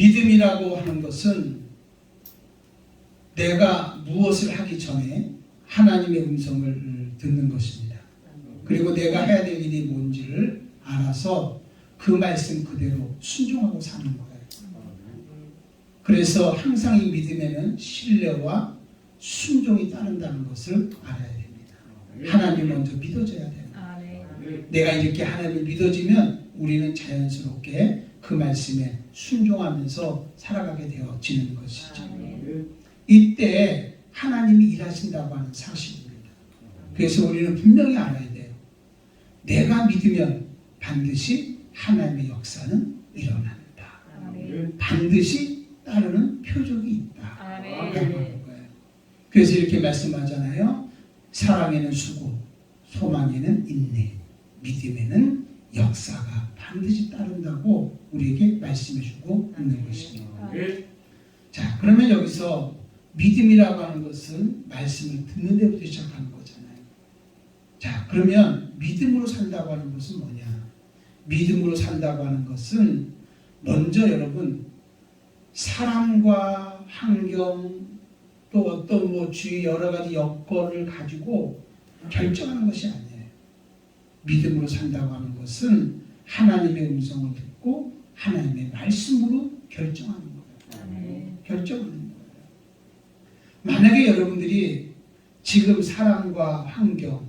믿음이라고 하는 것은 내가 무엇을 하기 전에 하나님의 음성을 듣는 것입니다. 그리고 내가 해야 될 일이 뭔지를 알아서 그 말씀 그대로 순종하고 사는 거예요. 그래서 항상 이 믿음에는 신뢰와 순종이 따른다는 것을 알아야 됩니다. 하나님 먼저 믿어줘야 돼요. 내가 이렇게 하나님을 믿어지면 우리는 자연스럽게 그 말씀에 순종하면서 살아가게 되어지는 것이죠. 이때 하나님이 일하신다고 하는 사실입니다. 그래서 우리는 분명히 알아야 돼요. 내가 믿으면 반드시 하나님의 역사는 일어난다. 반드시 따르는 표적이 있다. 그래서 이렇게 말씀하잖아요. 사랑에는 수고, 소망에는 인내, 믿음에는 역사가 반드시 따른다고 우리에게 말씀해주고 있는 것입니다. 자, 그러면 여기서 믿음이라고 하는 것은 말씀을 듣는 데부터 시작하는 거잖아요. 자, 그러면 믿음으로 산다고 하는 것은 뭐냐? 믿음으로 산다고 하는 것은 먼저 여러분 사람과 환경 또 어떤 주위 여러 가지 여건을 가지고 결정하는 것이 아니에요. 믿음으로 산다고 하는 것은 하나님의 음성을 듣고 하나님의 말씀으로 결정하는 거예요. 결정하는 거예요. 만약에 여러분들이 지금 사람과 환경,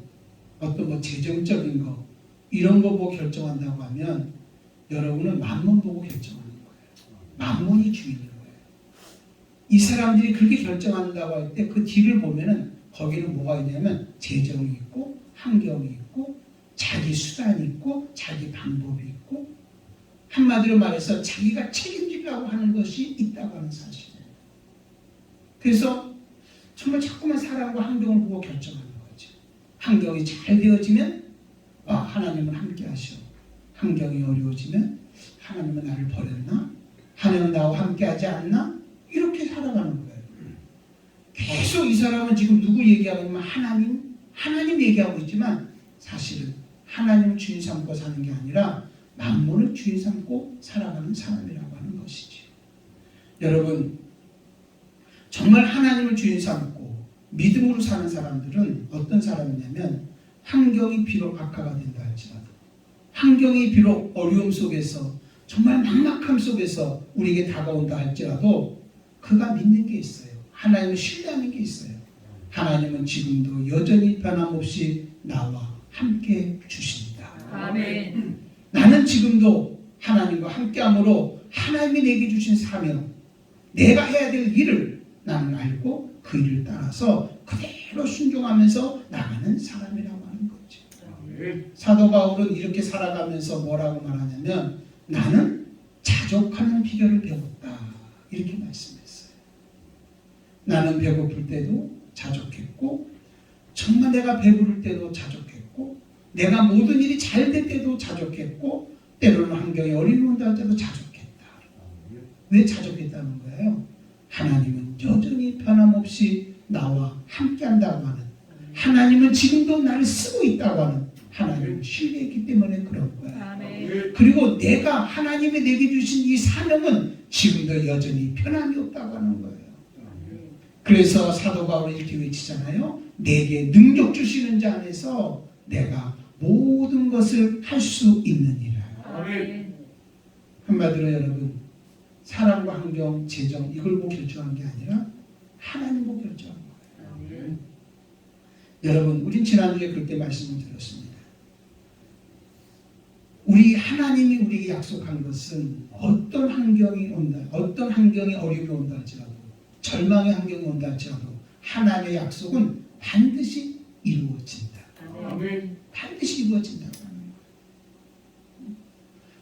어떤 재정적인 거 이런 거 보고 결정한다고 하면 여러분은 만몬 보고 결정하는 거예요. 만몬이 주인인 거예요. 이 사람들이 그렇게 결정한다고 할 때 그 뒤를 보면은 거기는 뭐가 있냐면 재정이 있고 환경이 있고 자기 수단이 있고 자기 방법이 있고 한마디로 말해서 자기가 책임지려고 하는 것이 있다고 하는 사실이에요. 그래서 정말 자꾸만 사람과 환경을 보고 결정하는 거죠. 환경이 잘 되어지면 하나님은 함께 하시오. 환경이 어려워지면 하나님은 나를 버렸나? 하나님은 나와 함께 하지 않나? 이렇게 살아가는 거예요. 계속 이 사람은 지금 누구 얘기하고 있냐면 하나님 얘기하고 있지만 사실은 하나님을 주인 삼고 사는 게 아니라 만몬을 주인 삼고 살아가는 사람이라고 하는 것이지. 여러분, 정말 하나님을 주인 삼고 믿음으로 사는 사람들은 어떤 사람이냐면 환경이 비록 악화가 된다 할지라도 환경이 비록 어려움 속에서 정말 막막함 속에서 우리에게 다가온다 할지라도 그가 믿는 게 있어요. 하나님을 신뢰하는 게 있어요. 하나님은 지금도 여전히 변함없이 나와 함께 주신다. 아멘. 나는 지금도 하나님과 함께함으로 하나님이 내게 주신 사명, 내가 해야 될 일을 나는 알고 그 일을 따라서 그대로 순종하면서 나가는 사람이라고 하는 거죠. 사도 바울은 이렇게 살아가면서 뭐라고 말하냐면 나는 자족하는 비결을 배웠다. 이렇게 말씀했어요. 나는 배고플 때도 자족했고 정말 내가 배부를 때도 자족했고 내가 모든 일이 잘 될 때도 자족했고 때로는 환경이 어려움이 온다 할 때도 자족했다. 왜 자족했다는 거예요? 하나님은 여전히 변함없이 나와 함께한다고 하는, 하나님은 지금도 나를 쓰고 있다고 하는 하나님을 신뢰했기 때문에 그런 거야. 그리고 내가 하나님이 내게 주신 이 사명은 지금도 여전히 변함이 없다고 하는 거예요. 그래서 사도 바울은 이렇게 외치잖아요. 내게 능력 주시는 자 안에서 내가 모든 것을 할 수 있느니라. 한마디로 여러분, 사람과 환경, 재정 이걸 보고 결정한 게 아니라 하나님 보고 결정한 거예요. 여러분, 우린 지난주에 그렇게 말씀을 드렸습니다. 우리 하나님이 우리에게 약속한 것은 어떤 환경이 온다, 어떤 환경이 어려움이 온다 할지라도 절망의 환경이 온다 할지라도 하나님의 약속은 반드시 이루어진다. 반드시 이루어진다고 하는 거예요.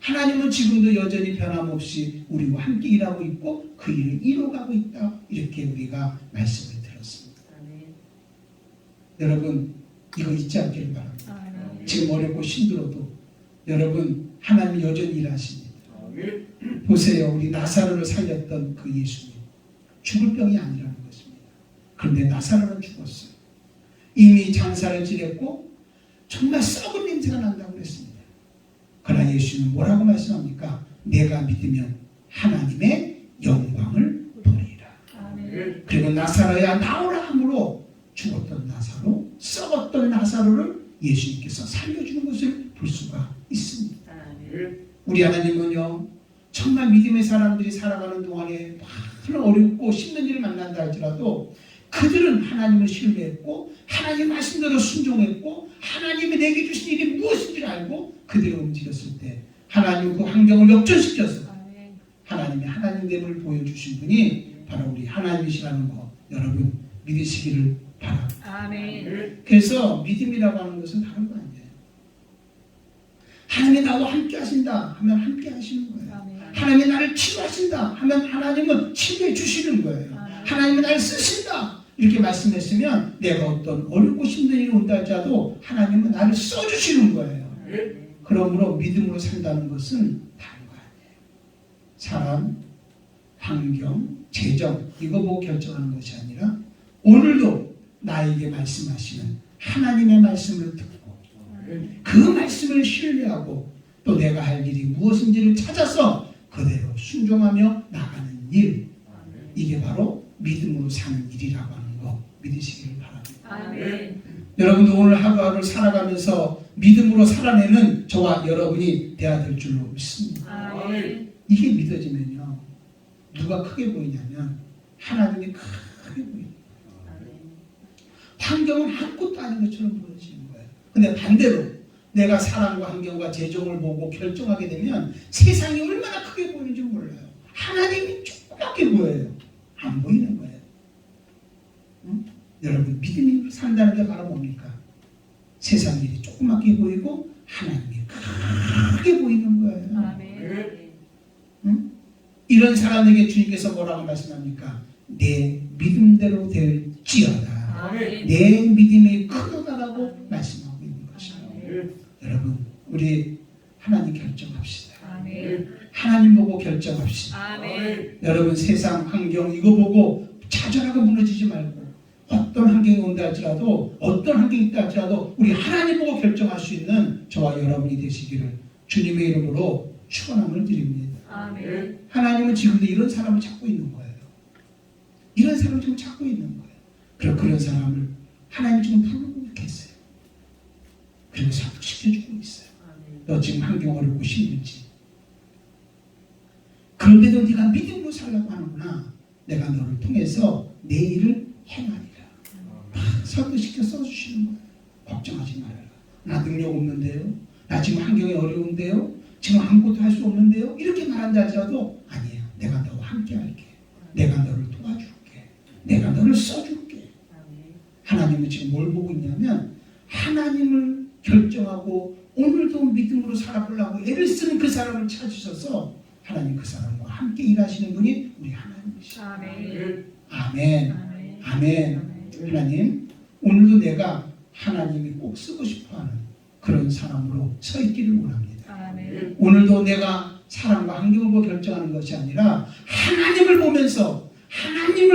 하나님은 지금도 여전히 변함없이 우리와 함께 일하고 있고 그 일을 이루어가고 있다. 이렇게 우리가 말씀을 들었습니다. 여러분, 이거 잊지 않기를 바랍니다. 지금 어렵고 힘들어도 여러분, 하나님 여전히 일하십니다. 보세요. 우리 나사로를 살렸던 그 예수님, 죽을 병이 아니라는 것입니다. 그런데 나사로는 죽었어요. 이미 장사를 지냈고 정말 썩은 냄새가 난다고 그랬습니다. 그러나 예수는 뭐라고 말씀합니까? 내가 믿으면 하나님의 나사로야 나오라 함으로 죽었던 나사로, 썩었던 나사로를 예수님께서 살려주는 것을 볼 수가 있습니다. 우리 하나님은요, 정말 믿음의 사람들이 살아가는 동안에 많은 어렵고 힘든 일을 만난다 할지라도 그들은 하나님을 신뢰했고 하나님 말씀대로 순종했고 하나님이 내게 주신 일이 무엇인지를 알고 그들이 움직였을 때 하나님 그 환경을 역전시켜서 하나님의 하나님됨을 보여주신 분이 바로 우리 하나님이시라는 거 여러분 믿으시기를 바랍니다. 아멘. 그래서 믿음이라고 하는 것은 다른 거 아니에요. 하나님이 나와 함께 하신다 하면 함께 하시는 거예요. 아멘. 하나님이 나를 치료하신다 하면 하나님은 치료해 주시는 거예요. 하나님이 나를 쓰신다 이렇게 말씀했으면 내가 어떤 어렵고 힘든 일이 온다 할지라도 하나님은 나를 써주시는 거예요. 그러므로 믿음으로 산다는 것은 다른 거 아니에요. 사람, 환경, 재정 이거 보고 결정하는 것이 아니라 오늘도 나에게 말씀하시는 하나님의 말씀을 듣고 그 말씀을 신뢰하고 또 내가 할 일이 무엇인지를 찾아서 그대로 순종하며 나가는 일, 이게 바로 믿음으로 사는 일이라고 하는 거 믿으시기를 바랍니다. 아멘. 여러분도 오늘 하루하루를 살아가면서 믿음으로 살아내는 저와 여러분이 되어야 될 줄로 믿습니다. 아멘. 이게 믿어지면요, 누가 크게 보이냐면 하나님이 크게 보입니다. 환경은 아무것도 아닌 것처럼 보여지는 거예요. 근데 반대로 내가 사람과 환경과 재정을 보고 결정하게 되면 세상이 얼마나 크게 보이는지 몰라요. 하나님이 조그맣게 보여요. 안 보이는 거예요. 응? 여러분 믿음이 산다는 게 바로 뭡니까? 세상 일이 조그맣게 보이고 하나님이 크게 보이는 거예요. 아멘. 응? 이런 사람에게 주님께서 뭐라고 말씀합니까? 내 믿음대로 될지어다. 아멘. 내 믿음이 크다라고 말씀하고 있는 것이에요. 여러분 우리 하나님 결정합시다. 아멘. 하나님 보고 결정합시다. 아멘. 여러분 세상 환경 이거 보고 좌절하고 무너지지 말고 어떤 환경이 온다 할지라도 어떤 환경이 있다 할지라도 우리 하나님 보고 결정할 수 있는 저와 여러분이 되시기를 주님의 이름으로 축원함을 드립니다. 아멘. 하나님은 지금도 이런 사람을 찾고 있는 거예요. 이런 사람을 지금 찾고 있는 거예요. 그런 사람을 하나님 지금 부르고 계세요. 그리고 상식시켜주고 있어요. 너 지금 환경 어렵고 힘들지. 그런데도 네가 믿음으로 살라고 하는구나. 내가 너를 통해서 내 일을 행하리라. 설득시켜 써주시는 거예요. 걱정하지 말아라. 나 능력 없는데요. 나 지금 환경이 어려운데요. 지금 아무것도 할 수 없는데요. 이렇게 말한다 하더라도 아니에요. 내가 너와 함께 할게. 내가 너를 도와줄게. 내가 너를 써줄게. 하나님은 지금 뭘 보고 있냐면 하나님을 결정하고 오늘도 믿음으로 살아보려고 애를 쓰는 그 사람을 찾으셔서 하나님 그 사람과 함께 일하시는 분이 우리 하나님이시죠. 아멘. 아멘. 아멘. 아멘. 하나님 오늘도 내가 하나님이 꼭 쓰고 싶어하는 그런 사람으로 서 있기를 원합니다. 아멘. 오늘도 내가 사람과 환경을 보고 결정하는 것이 아니라 하나님을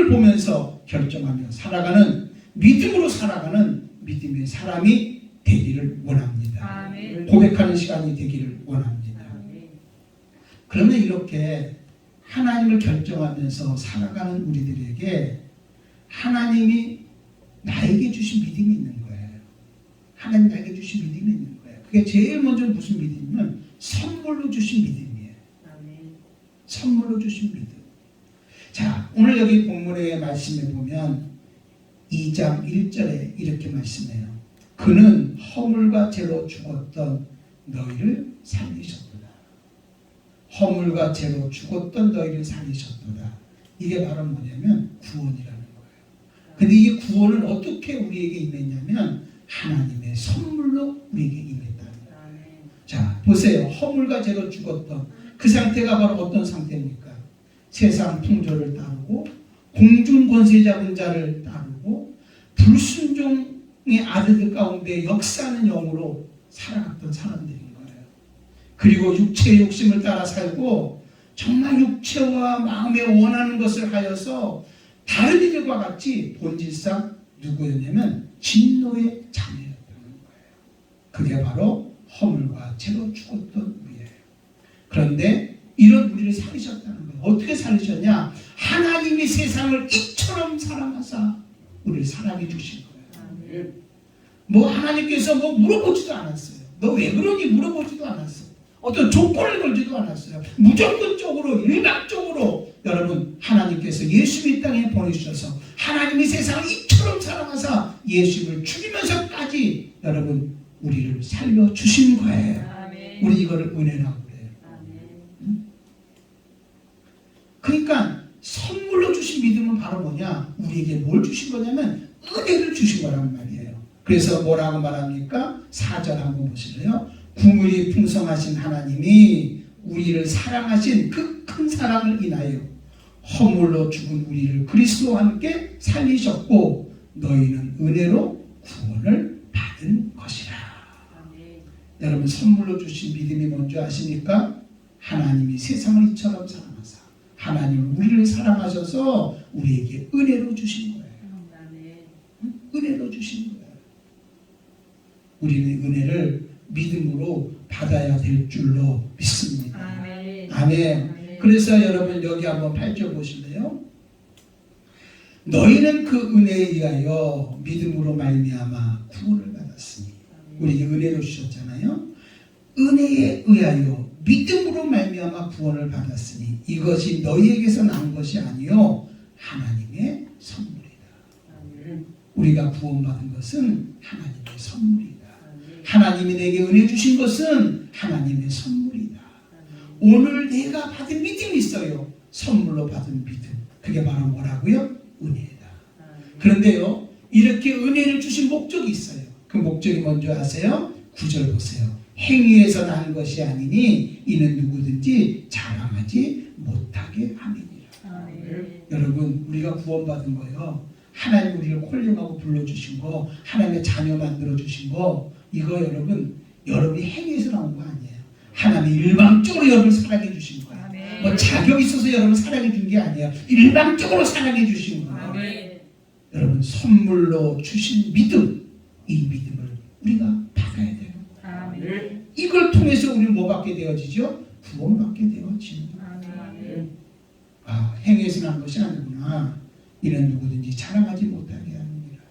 보면서 결정하며 살아가는 믿음으로 살아가는 믿음의 사람이 되기를 원합니다. 아멘. 고백하는 시간이 되기를 원합니다. 그러면 이렇게 하나님을 결정하면서 살아가는 우리들에게 하나님이 나에게 주신 믿음이 있는 거예요. 하나님 나에게 주신 믿음이 있는 거예요. 그게 제일 먼저 무슨 믿음이면 선물로 주신 믿음이에요. 선물로 주신 믿음. 자, 오늘 여기 본문의 말씀에 보면 2장 1절에 이렇게 말씀해요. 그는 허물과 죄로 죽었던 너희를 살리셨도다. 허물과 죄로 죽었던 너희를 살리셨도다. 이게 바로 뭐냐면 구원이라는 거예요. 근데 이 구원은 어떻게 우리에게 임했냐면 하나님의 선물로 우리에게 임했다는 거예요. 자, 보세요. 허물과 죄로 죽었던 그 상태가 바로 어떤 상태입니까? 세상 풍조를 따르고 공중 권세 잡은 자를 따르고 불순종의 아들들 가운데 역사하는 영으로 살아갔던 사람들인 거예요. 그리고 육체의 욕심을 따라 살고 정말 육체와 마음에 원하는 것을 하여서 다른 이들과 같이 본질상 누구였냐면 진노의 자녀였다는 거예요. 그게 바로 허물과 죄로 죽었던 우리예요. 그런데 이런 우리를 살리셨다는 거예요. 어떻게 살리셨냐? 하나님이 세상을 이처럼 사랑하사 우리를 사랑해 주신 거예요. 아멘. 뭐 하나님께서 뭐 물어보지도 않았어요. 너 왜 그러니 물어보지도 않았어요. 어떤 조건을 걸지도 않았어요. 무조건적으로 일방적으로 여러분 하나님께서 예수 이 땅에 보내주셔서 하나님이 세상을 이처럼 사랑하사 예수를 죽이면서까지 여러분 우리를 살려주신 거예요. 아멘. 우리 이거를 은혜라고 그래요. 아멘. 그러니까 선물로 주신 믿음은 바로 뭐냐? 우리에게 뭘 주신 거냐면 은혜를 주신 거란 말이에요. 그래서 뭐라고 말합니까? 4절 한번 보실래요? 국물이 풍성하신 하나님이 우리를 사랑하신 그 큰 사랑을 인하여 허물로 죽은 우리를 그리스도와 함께 살리셨고 너희는 은혜로 구원을 받은 것이라. 아멘. 여러분 선물로 주신 믿음이 뭔지 아십니까? 하나님이 세상을 이처럼 사랑하사 하나님은 우리를 사랑하셔서 우리에게 은혜로 주신 거예요. 아멘. 은혜로 주신 거예요. 우리는 은혜를 믿음으로 받아야 될 줄로 믿습니다. 아멘. 아멘. 그래서 여러분 여기 한번 8절 보실래요? 너희는 그 은혜에 의하여 믿음으로 말미암아 구원을 받았으니 우리에게 은혜로 주셨잖아요. 은혜에 의하여 믿음으로 말미암아 구원을 받았으니 이것이 너희에게서 난 것이 아니요 하나님의 선물이다. 아멘. 우리가 구원받은 것은 하나님의 선물이다. 아멘. 하나님이 내게 은혜 주신 것은 하나님의 선물이다. 오늘 내가 받은 믿음이 있어요. 선물로 받은 믿음. 그게 바로 뭐라고요? 은혜다. 그런데요, 이렇게 은혜를 주신 목적이 있어요. 그 목적이 뭔지 아세요? 9절 보세요. 행위에서 난 것이 아니니 이는 누구든지 자랑하지 못하게 함이니라. 아멘. 여러분, 우리가 구원받은 거요. 하나님 우리를 콜링하고 불러주신 거, 하나님의 자녀 만들어주신 거, 이거 여러분이 행위에서 나온 거 아니에요. 하나님이 일방적으로 여러분을 사랑해 주신 거예요. 아멘. 뭐 자격이 있어서 여러분 사랑해 준 게 아니에요. 일방적으로 사랑해 주신 거예요. 아멘. 여러분 선물로 주신 믿음, 이 믿음을 우리가 받아야 돼요. 아멘. 이걸 통해서 우리는 뭐 받게 되어지죠? 구원받게 되어지는 거예요. 아멘. 아, 행위에서 난 것이 아니구나. 이는 누구든지 자랑하지 못하게 하느니라.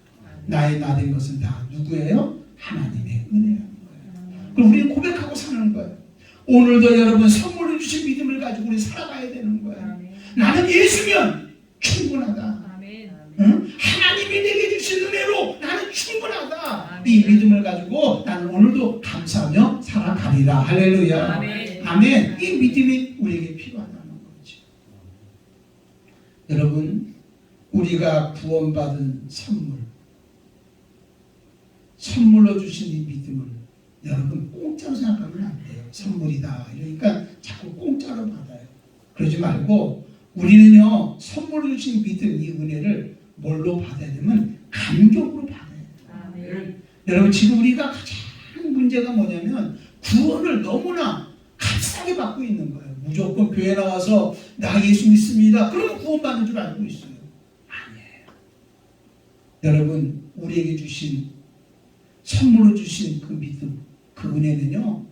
나의 나된 것은 다 누구예요? 하나님의 은혜라는 거예요. 그럼 우리는 고백하고 사는 거예요. 오늘도 여러분 선물을 주신 믿음을 가지고 우리 살아가야 되는 거예요. 아멘. 나는 예수면 충분하다. 아멘. 응? 하나님이 내게 주신 은혜로 나는 충분하다. 아멘. 이 믿음을 가지고 나는 오늘도 감사하며 살아가리라. 할렐루야. 아멘. 아멘. 이 믿음이 우리에게 필요하다는 거죠. 여러분, 우리가 구원받은 선물로 주신 이 믿음을 여러분 공짜로 생각하면 안 돼요. 선물이다. 이러니까 자꾸 공짜로 받아요. 그러지 말고 우리는요, 선물로 주신 믿음, 이 은혜를 뭘로 받아야 되면 감격으로 받아야 돼요. 아멘. 여러분, 지금 우리가 가장 문제가 뭐냐면 구원을 너무나 값싸게 받고 있는 거예요. 무조건 교회 나와서 나 예수 믿습니다. 그러면 구원받는 줄 알고 있어요. 아니에요. 여러분, 우리에게 주신 선물로 주신 그 믿음, 그 은혜는요,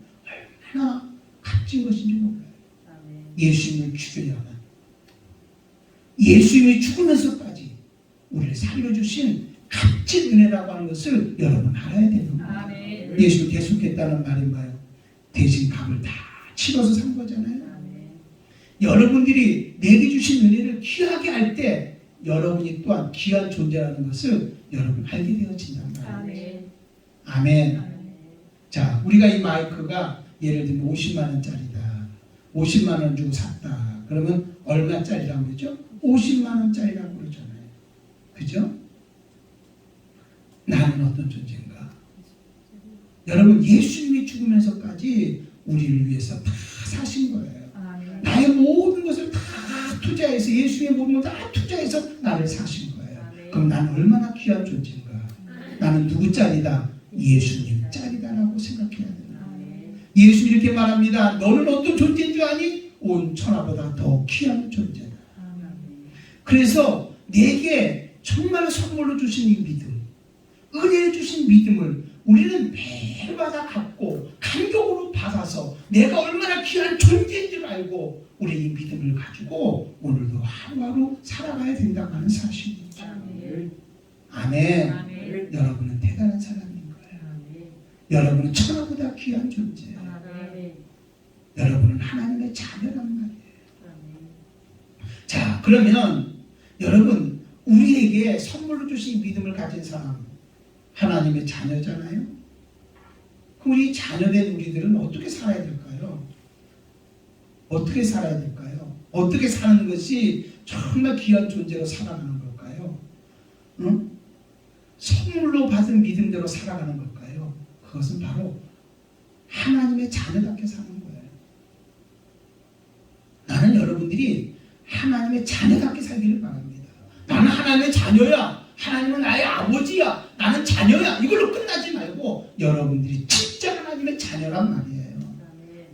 얼마나 값진 것인지 몰라요. 아멘. 예수님을 죽여야만, 예수님이 죽으면서까지 우리를 살려주신 값진 은혜라고 하는 것을 여러분 알아야 되는 거예요. 아멘. 예수 계속했다는 말인가요? 대신 값을 다 치러서 산 거잖아요. 아멘. 여러분들이 내게 주신 은혜를 귀하게 할 때 여러분이 또한 귀한 존재라는 것을 여러분 알게 되어진단 말이에요. 아멘. 아멘. 아멘. 자, 우리가 이 마이크가 예를 들면 50만 원짜리다. 50만 원 주고 샀다. 그러면 얼마짜리라고 그러죠? 50만 원짜리라고 그러잖아요. 그죠? 나는 어떤 존재인가? 여러분, 예수님이 죽으면서까지 우리를 위해서 다 사신 거예요. 아멘. 나의 모든 것을 다 투자해서, 예수님의 모든 걸 다 투자해서 나를 사신 거예요. 아멘. 그럼 나는 얼마나 귀한 존재인가? 나는 누구 짤이다? 예수님 짤이다라고 생각해야 되는 거예요. 아멘. 예수님 이렇게 말합니다. 너는 어떤 존재인 줄 아니? 온 천하보다 더 귀한 존재다. 아멘. 그래서 내게 정말 선물로 주신 이 믿음, 은혜를 주신 믿음을 우리는 매일마다 갖고 감격으로 받아서 내가 얼마나 귀한 존재인 줄 알고 우리 이 믿음을 가지고 오늘도 하루하루 살아가야 된다고 하는 사실이죠. 아멘. 아멘. 여러분은 대단한 사람인 거예요. 아멘. 여러분은 천하보다 귀한 존재예요. 아멘. 여러분은 하나님의 자녀란 말이에요. 아멘. 자, 그러면 여러분 우리에게 선물로 주신 믿음을 가진 사람 하나님의 자녀잖아요. 그럼 우리 자녀된 우리들은 어떻게 살아야 될까요? 어떻게 살아야 될까요? 어떻게 사는 것이 정말 귀한 존재로 살아가는 걸까요? 응? 선물로 받은 믿음대로 살아가는 걸까요? 그것은 바로 하나님의 자녀답게 사는 거예요. 나는 여러분들이 하나님의 자녀답게 살기를 바랍니다. 나는 하나님의 자녀야. 하나님은 나의 아버지야. 나는 자녀야. 이걸로 끝나지 말고 여러분들이 진짜 하나님의 자녀란 말이에요.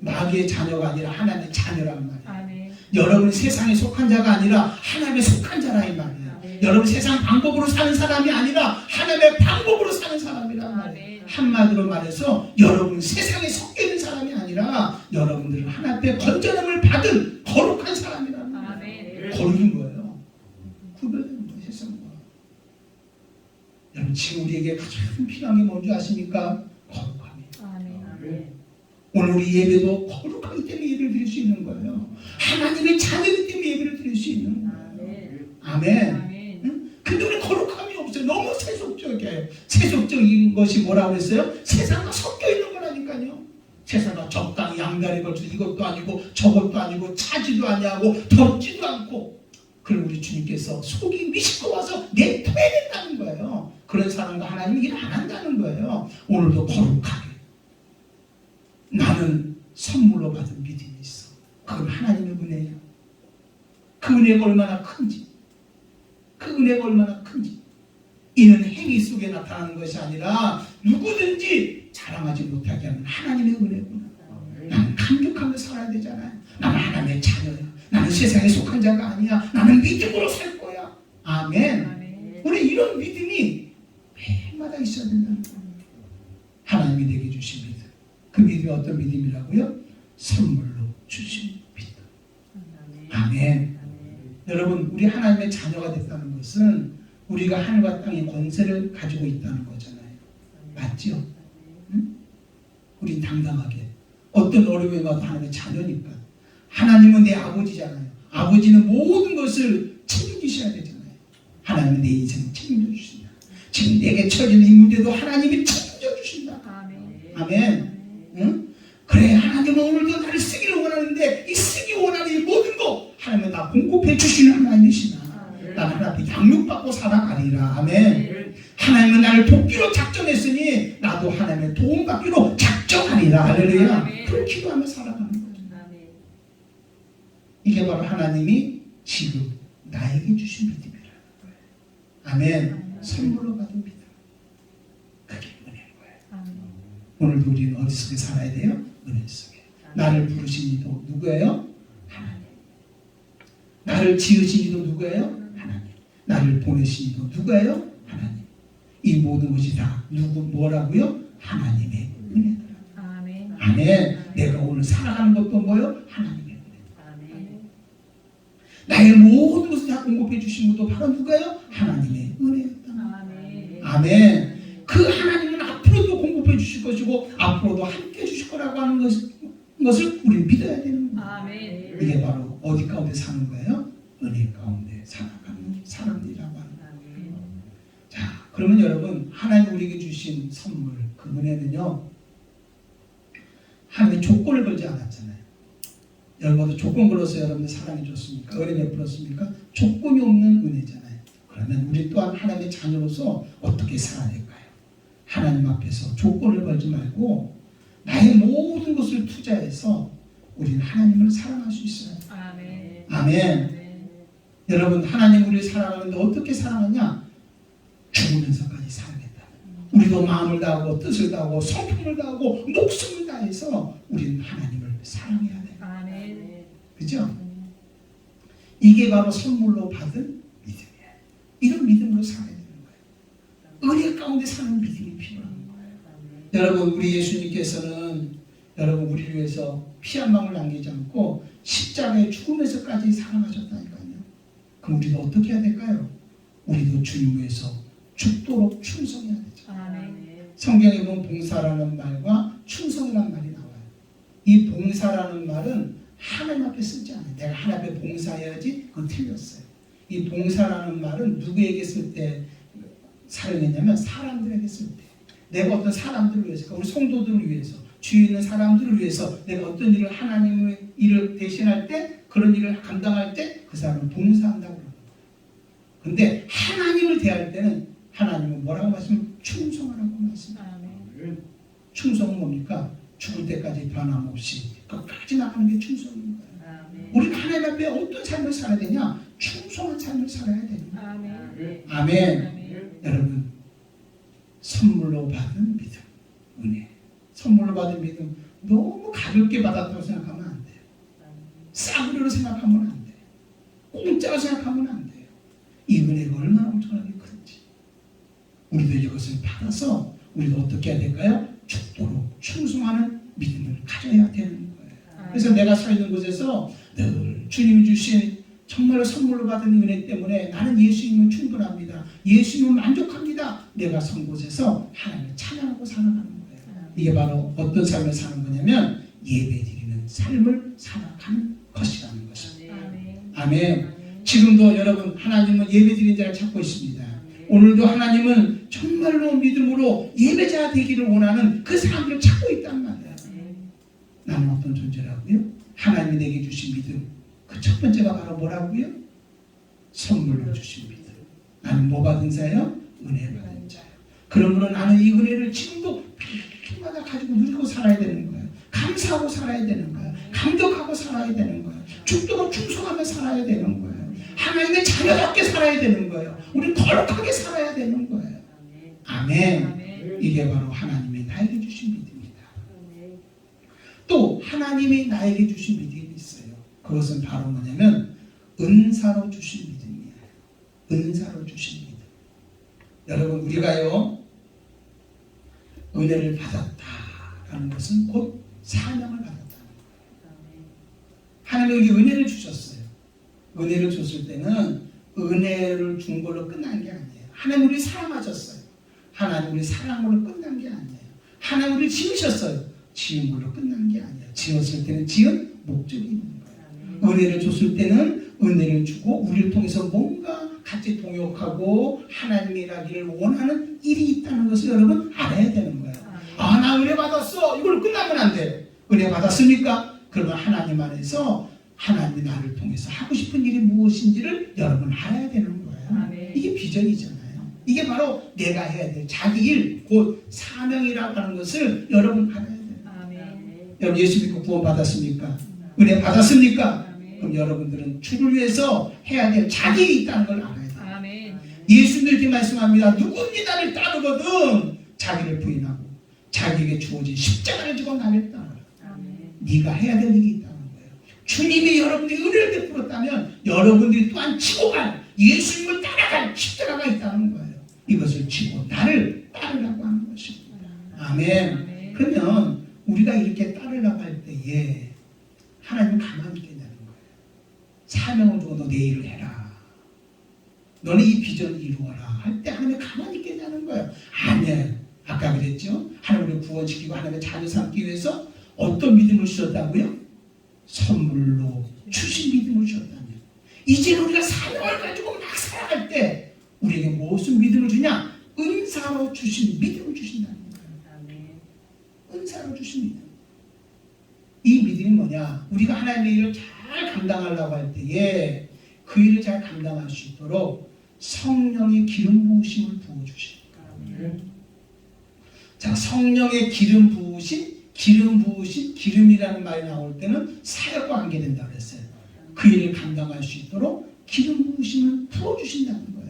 마귀의 자녀가 아니라 하나님의 자녀란 말이에요. 아멘. 여러분 세상에 속한 자가 아니라 하나님의 속한 자라 이 말이에요. 아멘. 여러분 세상 방법으로 사는 사람이 아니라 하나님의 방법으로 사는 사람이란 말이에요. 아멘. 한마디로 말해서 여러분 세상에 섞여 있는 사람이 아니라 여러분들은 하나님의 건전함을 받은 거룩한 사람이란 말이에요. 아멘. 거룩인 거예요. 구별되는 거예요. 세상과. 여러분 지금 우리에게 가장 필요한 게 뭔지 아십니까? 거룩함이에요. 아멘. 오늘 우리 예배도 거룩하기 때문에 예배를 드릴 수 있는 거예요. 하나님의 자녀이기 때문에 예배를 드릴 수 있는 거예요. 아멘. 아멘. 응? 근데 우리 거룩함이 없어요. 너무 세속적이에요. 세속적인 것이 뭐라고 했어요? 세상과 섞여 있는 거라니까요. 세상과 적당히 양다리 걸쳐 이것도 아니고 저것도 아니고 차지도 아니하고 덥지도 않고 그럼 우리 주님께서 속이 미식거워서 내토해야 된다는 거예요. 그런 사람과 하나님이 일 안 한다는 거예요. 오늘도 거룩하게 나는 선물로 받은 믿음이 있어. 그건 하나님의 은혜야. 그 은혜가 얼마나 큰지, 그 은혜가 얼마나 큰지. 이는 행위 속에 나타나는 것이 아니라 누구든지 자랑하지 못하게 하는 하나님의 은혜구나. 나는 감격하며 살아야 되잖아요. 나는 하나님의 자녀야. 나는 세상에 속한 자가 아니야. 나는 믿음으로 살 거야. 아멘. 아멘. 우리 이런 믿음이 매일마다 있어야 된다는 거예요. 하나님이 내게 주신 믿음. 그 믿음이 어떤 믿음이라고요? 선물로 주신 믿음. 아멘. 여러분 우리 하나님의 자녀가 됐다는 것은 우리가 하늘과 땅의 권세를 가지고 있다는 거잖아요. 맞죠? 응? 우린 당당하게 어떤 어려움에 와도 하나님의 자녀니까. 하나님은 내 아버지잖아요. 아버지는 모든 것을 책임지셔야 되잖아요. 하나님은 내 인생을 책임져 주신다. 지금 내게 처해진 이 문제도 하나님이 책임져 주신다. 아멘. 아멘. 응? 그래 하나님은 오늘도 나를 쓰기를 원하는데 이 쓰기 원하는 이 모든 거 하나님은 다 공급해 주시는 하나님이시나. 나는 하나님 양육받고 살아가리라. 아멘. 하나님은 나를 돕기로 작정했으니 나도 하나님의 도움받기로 작정하리라. 할렐루야. 그렇게 기도하며 살아가는 거예요. 이게 바로 하나님이 지금 나에게 주신 믿음이라는 거예요. 아멘. 선물로 받은 믿음. 그게 은혜인 거예요. 오늘도 우리는 어디 속에 살아야 돼요? 은혜 속에. 나를 부르신 이도 누구예요? 하나님. 나를 지으신 이도 누구예요? 하나님. 나를 보내신 이도 누구예요? 하나님. 이 모든 것이 다 누구 뭐라고요? 하나님의 은혜더라. 아멘. 아멘. 내가 오늘 살아가는 것도 뭐요? 하나님의 은혜. 아멘. 나의 모든 것을 다 공급해 주신 것도 바로 누가요? 하나님의 은혜였다. 아멘. 아멘. 그 하나님은 앞으로도 공급해 주실 것이고 앞으로도 함께 해 주실 거라고 하는 것을 우리는 믿어야 되는 거예요. 아멘. 이게 바로 어디 가운데 사는 거예요? 은혜 가운데 살아가는 사람들이라고 하는 거예요. 아멘. 자, 그러면 여러분 하나님 우리에게 주신 선물 그 은혜는요 하나님의 조건을 걸지 않았잖아요. 여러분도 조건 걸어서 여러분들 사랑해 줬습니까? 은혜 베풀었습니까? 조건이 없는 은혜잖아요. 그러면 우리 또한 하나님의 자녀로서 어떻게 살아야 될까요? 하나님 앞에서 조건을 걸지 말고 나의 모든 것을 투자해서 우리는 하나님을 사랑할 수 있어요. 아멘. 아멘. 여러분 하나님 우리를 사랑하는데 어떻게 사랑하냐? 죽으면서까지 사랑했다. 우리도 마음을 다하고 뜻을 다하고 성품을 다하고 목숨을 다해서 우리는 하나님을 사랑해야 돼요. 아멘. 그죠? 이게 바로 선물로 받은 믿음이에요. 이런 믿음으로 살아야 되는 거예요. 은혜 가운데 사는 믿음이 필요한 거예요. 여러분 우리 예수님께서는 여러분 우리를 위해서 피 한 방울 남기지 않고 십자가의 죽음에서까지 사랑하셨다니까요. 그럼 우리도 어떻게 해야 될까요? 우리도 주님 위해서 죽도록 충성해야 되죠. 아멘. 성경에 보면 봉사라는 말과 충성이라는 말이 나와요. 이 봉사라는 말은 하나님 앞에 쓰지 않아요. 내가 하나님 앞에 봉사해야지, 그건 틀렸어요. 이 봉사라는 말은 누구에게 쓸 때 사용했냐면 사람들에게 쓸 때. 내가 어떤 사람들을 위해서, 우리 성도들을 위해서, 주위에 있는 사람들을 위해서 내가 어떤 일을 하나님의 일을 대신할 때, 그런 일을 감당할 때 그 사람은 봉사한다고 그러는 거예요. 그런데 하나님을 대할 때는 하나님은 뭐라고 말씀하시면 충성하라고 말씀합니다. 아멘. 충성은 뭡니까? 죽을 때까지 변함없이 끝까지 나가는 게 충성인 거예요. 아멘. 우리는 하나님 앞에 어떤 삶을 살아야 되냐? 충성한 삶을 살아야 됩니다. 아멘. 아멘. 아멘. 여러분, 선물로 받은 믿음, 은혜. 선물로 받은 믿음 너무 가볍게 받았다고 생각하면 안 돼요. 싸구려로 생각하면 안 돼요. 공짜로 생각하면 안 돼요. 이 은혜가 얼마나 엄청나게 큰지. 우리도 이것을 받아서 우리도 어떻게 해야 될까요? 죽도록 충성하는 믿음을 가져야 되는 거예요. 그래서 내가 서 있는 곳에서 늘 주님이 주신 정말 선물로 받은 은혜 때문에 나는 예수님은 충분합니다. 예수님은 만족합니다. 내가 선 곳에서 하나님을 찬양하고 살아가는 거예요. 이게 바로 어떤 삶을 사는 거냐면 예배드리는 삶을 살아가는 것이라는 것입니다. 아멘. 지금도 여러분 하나님은 예배드리는 자를 찾고 있습니다. 오늘도 하나님은 정말로 믿음으로 예배자 되기를 원하는 그 사람들을 찾고 있단 말이에요. 나는 어떤 존재라고요? 하나님이 내게 주신 믿음. 그 첫 번째가 바로 뭐라고요? 선물로 주신 믿음. 나는 뭐 받은 자요? 은혜 받은 자요. 그러므로 나는 이 은혜를 지금도 필요마다 가지고 누리고 살아야 되는 거예요. 감사하고 살아야 되는 거예요. 감격하고 살아야 되는 거예요. 죽도록 충성하며 살아야 되는 거예요. 하나님의 자녀답게 살아야 되는 거예요. 우리는 거룩하게 살아야 되는 거예요. 아멘. 이게 바로 하나님이 나에게 주신 믿음이다. 또 하나님이 나에게 주신 믿음이 있어요. 그것은 바로 뭐냐면 은사로 주신 믿음이에요. 은사로 주신 믿음. 여러분 우리가요 은혜를 받았다라는 것은 곧 사명을 받았다는 거예요. 하나님이 우리 은혜를 주셨어요. 은혜를 줬을 때는 은혜를 준 걸로 끝난 게 아니에요. 하나님 우리 사랑하셨어요. 하나님 우리 사랑으로 끝난 게 아니에요. 하나님 우리 지으셨어요. 지은 걸로 끝난 게 아니에요. 지었을 때는 지은 목적이 있는 거예요. 은혜를 줬을 때는 은혜를 주고 우리를 통해서 뭔가 같이 동역하고 하나님의 일하기를 원하는 일이 있다는 것을 여러분 알아야 되는 거예요. 아, 나 은혜 받았어. 이걸로 끝나면 안 돼요. 은혜 받았습니까? 그러면 하나님 안에서 하나님이 나를 통해서 하고 싶은 일이 무엇인지를 여러분 알아야 되는 거예요. 아멘. 이게 비전이잖아요. 이게 바로 내가 해야 될 자기 일, 곧 사명이라고 하는 것을 여러분 알아야 돼요. 아멘. 여러분 예수 믿고 구원 받았습니까? 은혜 받았습니까? 아멘. 그럼 여러분들은 주를 위해서 해야 될 자기 일이 있다는 걸 알아야 돼요. 아멘. 예수님도 이렇게 말씀합니다. 누구든지 나를 따르거든 자기를 부인하고 자기에게 주어진 십자가를 지고 나를 따르라. 아멘. 네가 해야 될 일이 있다는 거예요. 주님이 여러분들이 은혜를 베풀었다면 여러분들이 또한 지고 갈 예수님을 따라갈 십자가가 있다는 거예요. 이것을 지고 나를 따르라고 하는 것입니다. 아멘. 아멘. 그러면 우리가 이렇게 따르라고 할 때에 하나님은 가만히 있겠냐는 거예요. 사명을 주고 너 내 일을 해라. 너는 이 비전을 이루어라. 할 때 하나님이 가만히 있겠냐는 거예요. 아니에요. 아까 그랬죠. 하나님을 구원시키고 하나님의 자녀 삼기 위해서 어떤 믿음을 주셨다고요? 선물로 주신 믿음을 주셨다면 이제 우리가 사명을 가지고 막 살아갈 때 우리에게 무슨 믿음을 주냐? 은사로 주신 믿음을 주신다는 거예요. 아멘. 은사로 주신 믿음. 이 믿음이 뭐냐? 우리가 하나님의 일을 잘 감당하려고 할 때에 그 일을 잘 감당할 수 있도록 성령의 기름 부으심을 부어주십니다. 아멘. 자, 성령의 기름 부으심, 기름이라는 말이 나올 때는 사역과 관계된다 그랬어요. 그 일을 감당할 수 있도록 기름 부으심을 부어주신다는 거예요.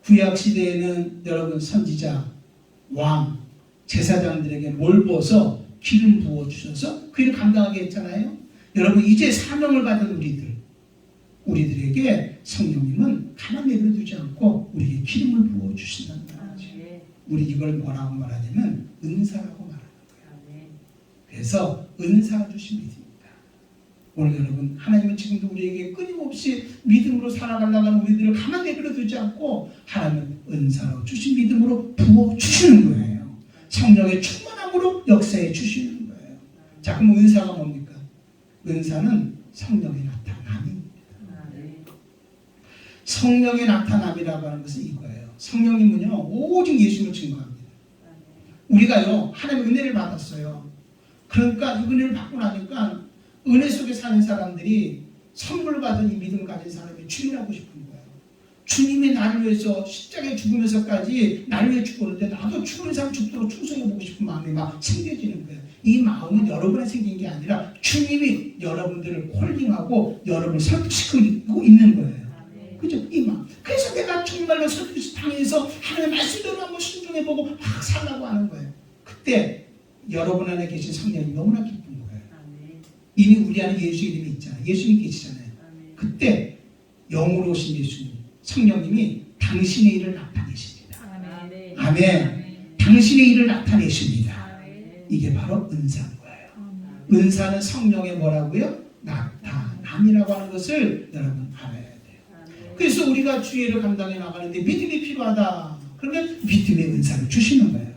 구약 시대에는 여러분 선지자, 왕, 제사장들에게 뭘 부어서 기름 부어주셔서 그 일을 감당하게 했잖아요. 여러분 이제 사명을 받은 우리들에게 성령님은 가만히 내버려두지 않고 우리에게 기름을 부어주신다는 거예요. 우리 이걸 뭐라고 말하냐면 은사라고 말하는 거예요. 그래서 은사가 주신 믿음입니다. 오늘 여러분 하나님은 지금도 우리에게 끊임없이 믿음으로 살아가려고 하는 우리들을 가만히 내버려두지 않고 하나님은 은사로 주신 믿음으로 부어주시는 거예요. 성령의 충만함으로 역사해 주시는 거예요. 자, 그럼 은사가 뭡니까? 은사는 성령의 나타남입니다. 성령의 나타남이라고 하는 것은 이거예요. 성령님은요 오직 예수님을 증거합니다. 우리가요 하나님의 은혜를 받았어요. 그러니까 이 은혜를 받고 나니까 은혜 속에 사는 사람들이 선물 받은 이 믿음을 가진 사람이 주인하고 싶은 거예요. 주님이 나를 위해서 십자가에 죽으면서까지 나를 위해 죽었는데 나도 죽는 사람 죽도록 충성해보고 싶은 마음이 막 생겨지는 거예요. 이 마음은 여러분에 생긴 게 아니라 주님이 여러분들을 콜링하고 여러분을 설득시키고 있는 거예요. 그죠? 이 마음. 그래서 내가 정말로 설득 당해서 하나님의 말씀대로 한번 순종해보고 막 살라고 하는 거예요. 그때 여러분 안에 계신 성령이 너무나 기쁜 거예요. 이미 우리 안에 예수 이름이 있잖아요. 예수님 계시잖아요. 그때 영으로 오신 예수님, 성령님이 당신의 일을 나타내십니다. 아멘. 당신의 일을 나타내십니다. 이게 바로 은사인 거예요. 은사는 성령의 뭐라고요? 나타남이라고 하는 것을 여러분 알아야 돼요. 그래서 우리가 주의를 감당해 나가는데 믿음이 필요하다. 그러면 믿음의 은사를 주시는 거예요.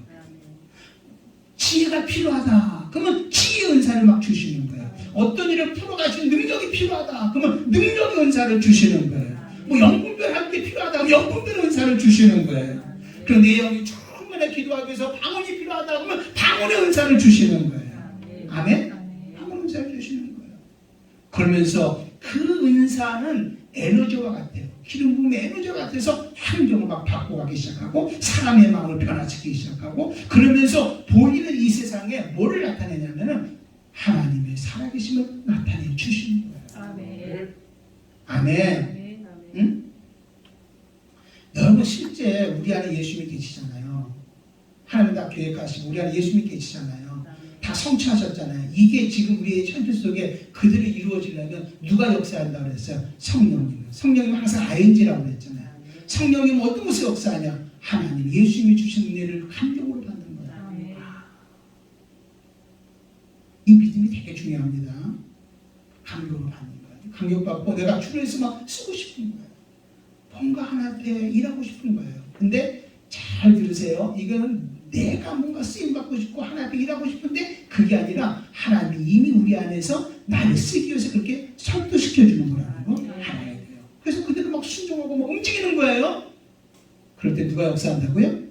지혜가 필요하다. 그러면 지혜의 은사를 막 주시는 거예요. 어떤 일을 풀어가시는 능력이 필요하다. 그러면 능력의 은사를 주시는 거예요. 뭐 영분별 할 게 필요하다. 그러면 영분별 은사를 주시는 거예요. 그리고 내 영이 충분히 기도하기 위해서 방언이 필요하다. 그러면 방언의 은사를 주시는 거예요. 아멘? 방언 은사를 주시는 거예요. 그러면서 그 은사는 에너지와 같아요. 기름 부음의 에너지와 같아서 환경을 막 바꿔가기 시작하고 사람의 마음을 변화시키기 시작하고 그러면서 보이는 이 세상에 뭐를 나타내냐면은 하나님의 살아계심을 나타내 주시는 거예요. 아멘. 아멘. 응? 여러분 실제 우리 안에 예수님이 계시잖아요. 하나님 다 계획하시고 우리 안에 예수님이 계시잖아요. 다 성취하셨잖아요. 이게 지금 우리의 현실 속에 그들이 이루어지려면 누가 역사한다고 그랬어요? 성령님. 성령님은 항상 ING라고 그랬잖아요. 성령님은 어떤 것을 역사하냐? 하나님 예수님이 주신 은혜를 감격으로 받는 거예요. 이 믿음이 되게 중요합니다. 감격으로 받는 거예요. 감격받고 내가 주에서 막 쓰고 싶은 거예요. 뭔가 하나한테 일하고 싶은 거예요. 근데 잘 들으세요. 이거는 내가 뭔가 쓰임받고 싶고 하나님께 일하고 싶은데 그게 아니라 하나님이 이미 우리 안에서 나를 쓰기 위해서 그렇게 설득시켜주는 거라는 거 알아야 돼요. 그래서 그대로 막 순종하고 막 움직이는 거예요. 그럴 때 누가 역사한다고요?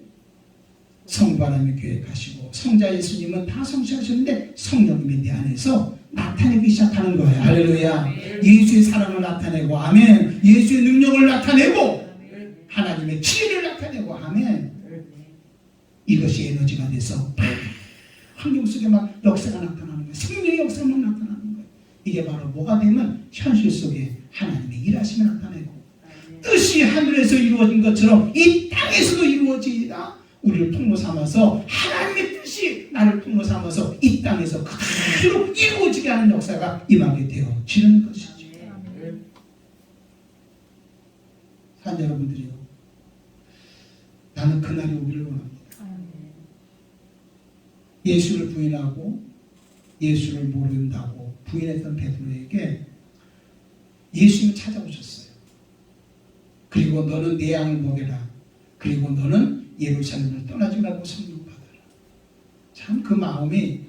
성부 하나님이 계획하시고 성자 예수님은 다 성취하셨는데 성령님이 내 안에서 나타내기 시작하는 거예요. 할렐루야. 예수의 사랑을 나타내고 아멘. 예수의 능력을 나타내고 하나님의 지혜를 나타내고 아멘. 이것이 에너지가 돼서 환경 속에 막 역사가 나타나는 거예요. 생명의 역사가 막 나타나는 거예요. 이게 바로 뭐가 되면 현실 속에 하나님의 일하심이 나타내고 뜻이 하늘에서 이루어진 것처럼 이 땅에서도 이루어지리라. 우리를 통로 삼아서 하나님의 뜻이 나를 통로 삼아서 이 땅에서 그대로 이루어지게 하는 역사가 임하게 되어지는 것이죠. 사는 여러분들이요. 나는 그날이 오기를 원합니다. 예수를 부인하고 예수를 모른다고 부인했던 베드로에게 예수님이 찾아오셨어요. 그리고 너는 내 양을 먹여라. 그리고 너는 예루살렘을 떠나지 말고 성령 받아라. 참 그 마음이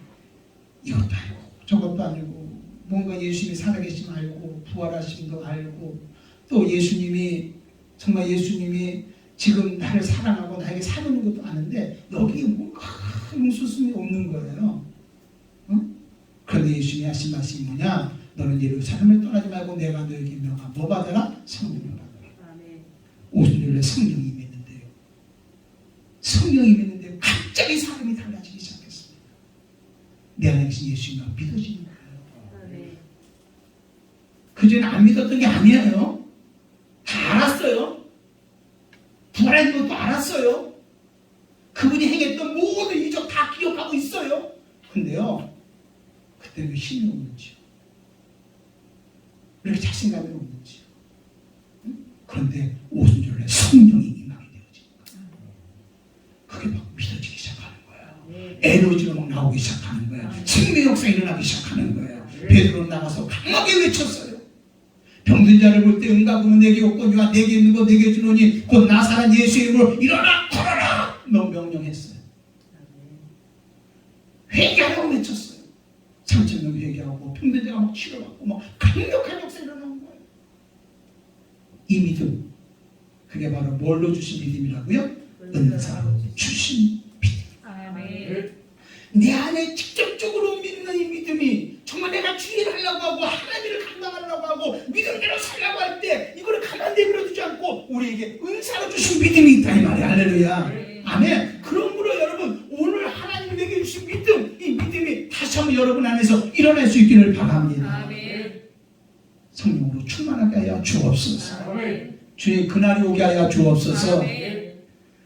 이것도 아니고 저것도 아니고 뭔가 예수님이 살아계심 알고 부활하심도 알고 또 예수님이 정말 예수님이 지금 나를 사랑하고 나에게 사는 것도 아는데 여기에 뭔가 수순이 없는 거예요. 응? 그런데 예수님이 하신 말씀이 뭐냐? 너는 예루살렘을 떠나지 말고 내가 너에게 명하 뭐 받아라? 성령을 받아라. 오순절에 성령이 임했는데요. 성령이 임했는데 갑자기 사람이 달라지기 시작했습니다. 내 안에 계신 예수님이 믿어지는 거예요. 그전에 안 믿었던 게 아니에요. 다 알았어요. 부활한 것도 알았어요. 그분이 행했던 모든 이적 다 기억하고 있어요. 근데요, 그때 왜 힘이 없는지요? 왜 이렇게 자신감이 없는지요? 응? 그런데 오순절에 성령이 임하게 되어지니까 그게 막 믿어지기 시작하는 거예요. 에너지가 막 나오기 시작하는 거예요. 생명 역사 일어나기 시작하는 거예요. 베드로 나가서 강하게 외쳤어요. 병든 자를 볼 때 응답으로 내게 없거니와 내게 있는 거 내게 주노니 곧 나사렛 예수의 이름으로 일어나 걸어라 명령했어요. 회개하라고 외쳤어요. 3,000명 회개하고 병든 자가 막 치료받고 막 강력한 역사 일어나는 거예요. 이 믿음, 그게 바로 뭘로 주신 믿음이라고요? 은사로 주신 믿음. 아멘. 내 안에 직접적으로 믿는 이 믿음이 정말 내가 주의를 하려고 하고 하나님을 감당하려고 하고 믿음대로 살려고 할 때 이거를 가만 내버려두지 않고 우리에게 은사로 주신 믿음이 있다 이 말이야. 할렐루야. 아멘. 그러므로 여러분 오늘 하나님에게 주신 믿음, 이 믿음이 다시 한번 여러분 안에서 일어날 수 있기를 바랍니다. 아멘. 성령으로 충만하게 하여 주옵소서. 아멘. 주의 그날이 오게 하여 주옵소서. 아멘.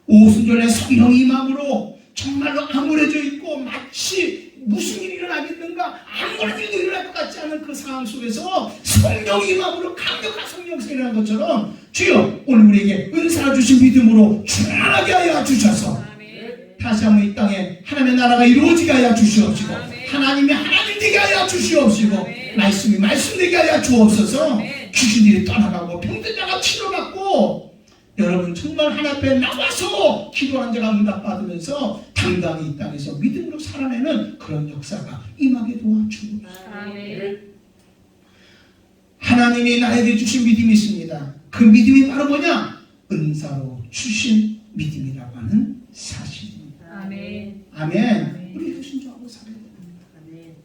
오순절에 성령이 임함으로 정말로 암울해져 있고 마치 무슨 일이 일어나겠는가 아무런 일도 일어날 것 같지 않은 그 상황 속에서 성령이 임함으로 강력한 성령이 일어난 것처럼 주여 오늘 우리에게 은사를 주신 믿음으로 충만하게 하여 주셔서 아멘. 다시 한번 이 땅에 하나님의 나라가 이루어지게 하여 주시옵시고 아멘. 하나님이 하나님 되게 하여 주시옵시고 아멘. 말씀이 말씀 되게 하여 주옵소서. 아멘. 귀신들이 떠나가고 병든 자가 치료받고 여러분 정말 하나님 앞에 나와서 기도한 자가 응답받으면서 당당히 이 땅에서 믿음으로 살아내는 그런 역사가 임하게 도와주고 아멘. 하나님이 나에게 주신 믿음이 있습니다. 그 믿음이 바로 뭐냐? 은사로 주신 믿음이라고 하는 사실입니다. 아멘. 아멘. 우리도 순종하고 살아야 됩니다. 아멘.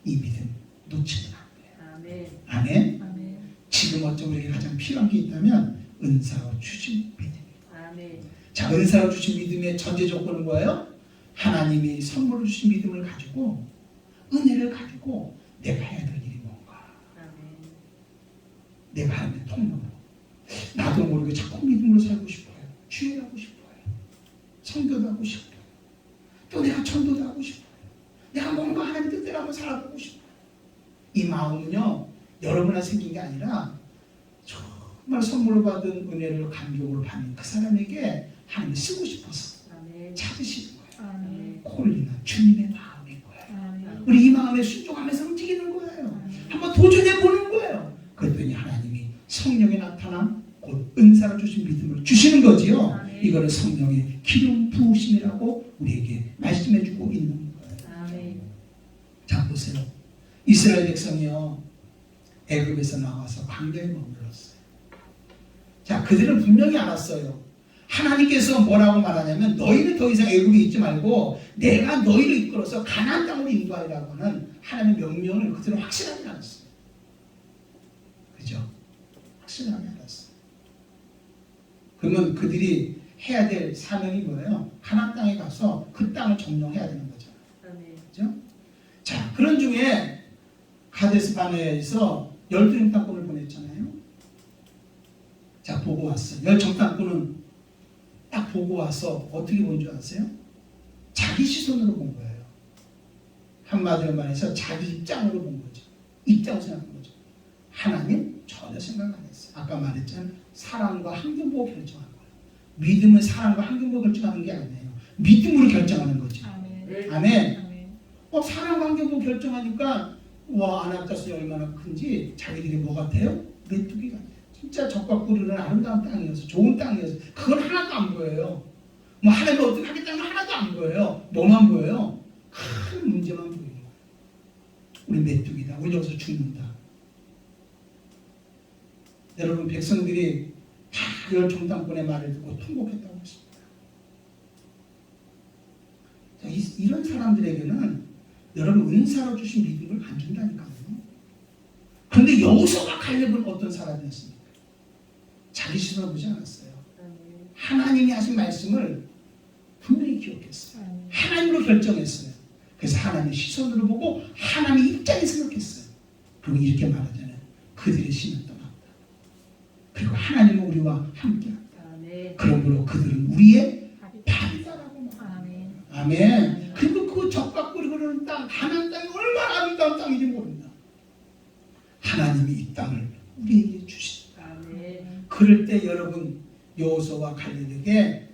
이 믿음 놓치면 안 돼요. 아멘. 아멘. 아멘. 지금 어쩌면 우리에게 가장 필요한 게 있다면 은사로 주신 믿음. 아멘. 자, 은사로 주신 믿음의 전제 조건은 뭐예요? 하나님이 선물로 주신 믿음을 가지고 은혜를 가지고 내가 해야 될 일이 뭔가. 아멘. 내가 하는 통로로. 나도 모르게 자꾸 믿음으로 살고 싶어요. 주의하고 싶어요. 성교도 하고 싶어요. 또 내가 전도도 하고 싶어요. 내가 뭔가 하나님 뜻대로 한번 살아보고 싶어요. 이 마음은요, 여러분한테 생긴 게 아니라 정말 선물로 받은 은혜를 감격으로 받는 그 사람에게 하나님이 쓰고 싶어서 아멘. 찾으시는 거예요. 아멘. 콜리나 주님의 마음인 거예요. 아멘. 우리 이 마음에 순종하면서 움직이는 거예요. 한번 도전해 보는 거예요. 그랬더니 하나님이 성령에 나타나 곧 은사를 주신 믿음을 주시는 거지요. 아멘. 이거를 성령의 기름 부으심이라고 우리에게 말씀해 주고 있는 거예요. 아멘. 자 보세요. 이스라엘 백성이요 애굽에서 나와서 광야에 머물렀어요. 자 그들은 분명히 알았어요. 하나님께서 뭐라고 말하냐면 너희는 더 이상 애굽에 있지 말고 내가 너희를 이끌어서 가나안 땅으로 인도하리라고 하는 하나님의 명령을 그들은 확실하게 알았어요. 그죠? 확실하게 알았어요. 그러면 그들이 해야 될 사명이 뭐예요? 가나안 땅에 가서 그 땅을 점령해야 되는 거죠. 아멘. 그죠? 자 그런 중에 가데스 바네아에서 12명 땅권을 보냈잖아요. 자 보고 왔어요. 10정 땅권은 딱 보고 와서 어떻게 본 줄 아세요? 자기 시선으로 본 거예요. 한마디로 말해서 자기 입장으로 본 거죠. 입장으로 생각한 거죠. 하나님 전혀 생각 안 했어요. 아까 말했잖아요. 사랑과 환경 보고 결정한 거예요. 믿음은 사랑과 환경 보고 결정하는 게 아니에요. 믿음으로 결정하는 거죠. 아멘. 아멘. 아멘. 사랑과 환경 보고 결정하니까 와 아낙자스이 얼마나 큰지 자기들이 뭐 같아요? 메뚜기 같아요. 진짜 적과 꿀은 아름다운 땅이어서 좋은 땅이어서 그건 하나도 안 보여요. 뭐 하나님 어떻게 하겠다는 건 하나도 안 보여요. 뭐만 보여요? 큰 문제만 보여요. 우리 메뚜기다. 우리 여기서 죽는다. 여러분 백성들이 다 열정 땅권의 말을 듣고 통곡했다고 했습니다. 자, 이런 사람들에게는 여러분 은사로 주신 믿음을 안 준다니까요. 그런데 여호수아가 갈렙은 어떤 사람이었습니까? 자기 시선을 보지 않았어요. 아멘. 하나님이 하신 말씀을 분명히 기억했어요. 아멘. 하나님으로 결정했어요. 그래서 하나님의 시선으로 보고 하나님의 입장에 생각했어요. 그리고 이렇게 말하잖아요. 그들의 신은 떠났다. 그리고 하나님은 우리와 함께한다. 아멘. 그러므로 그들은 우리의 밥이다라고 말합니다. 아멘. 아멘. 그리고 그 적과 꿀이 흐르는 땅, 가나안 땅이 얼마나 아름다운 땅인지 모른다. 하나님이 이 땅을 우리에게 주신다. 아멘. 그럴 때 여러분 여호수아와 갈렙에게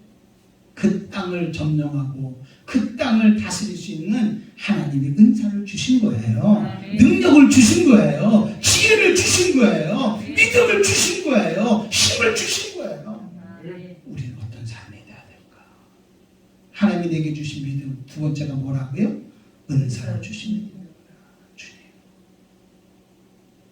그 땅을 점령하고 그 땅을 다스릴 수 있는 하나님의 은사를 주신 거예요. 능력을 주신 거예요. 지혜를 주신 거예요. 믿음을 주신 거예요. 힘을 주신 거예요. 우리는 어떤 삶이 돼야 될까? 하나님이 내게 주신 믿음, 두 번째가 뭐라고요? 은사를 주신 믿음입니다. 주님,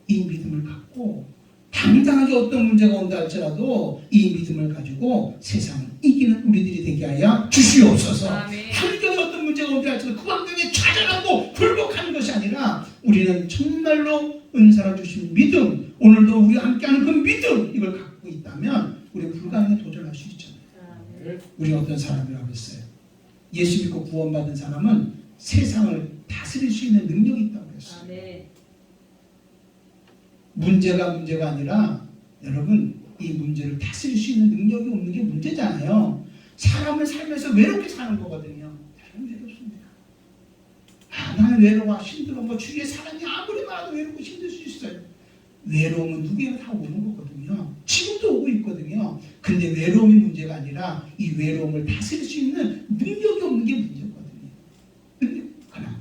이 믿음을 갖고 당당하게 어떤 문제가 온다 할지라도 이 믿음을 가지고 세상을 이기는 우리들이 되게 하여 주시옵소서. 환경에 어떤 문제가 온다 할지라도 그 환경에 좌절하고 굴복하는 것이 아니라 우리는 정말로 은사를 주신 믿음, 오늘도 우리와 함께하는 그 믿음, 이걸 갖고 있다면 우리는 불가능에 도전할 수 있잖아요. 우리 어떤 사람이라고 했어요? 예수 믿고 구원받은 사람은 세상을 다스릴 수 있는 능력이 있다고 했어요. 문제가 아니라 여러분, 이 문제를 다스릴 수 있는 능력이 없는 게 문제잖아요. 사람을 살면서 외롭게 사는 거거든요. 나는 외롭습니다. 나는 외로워, 힘들어. 주위에 사람이 아무리 많아도 외롭고 힘들 수 있어요. 외로움은 누구에나 다 오는 거거든요. 지금도 오고 있거든요. 근데 외로움이 문제가 아니라 이 외로움을 다스릴 수 있는 능력이 없는 게 문제거든요. 근데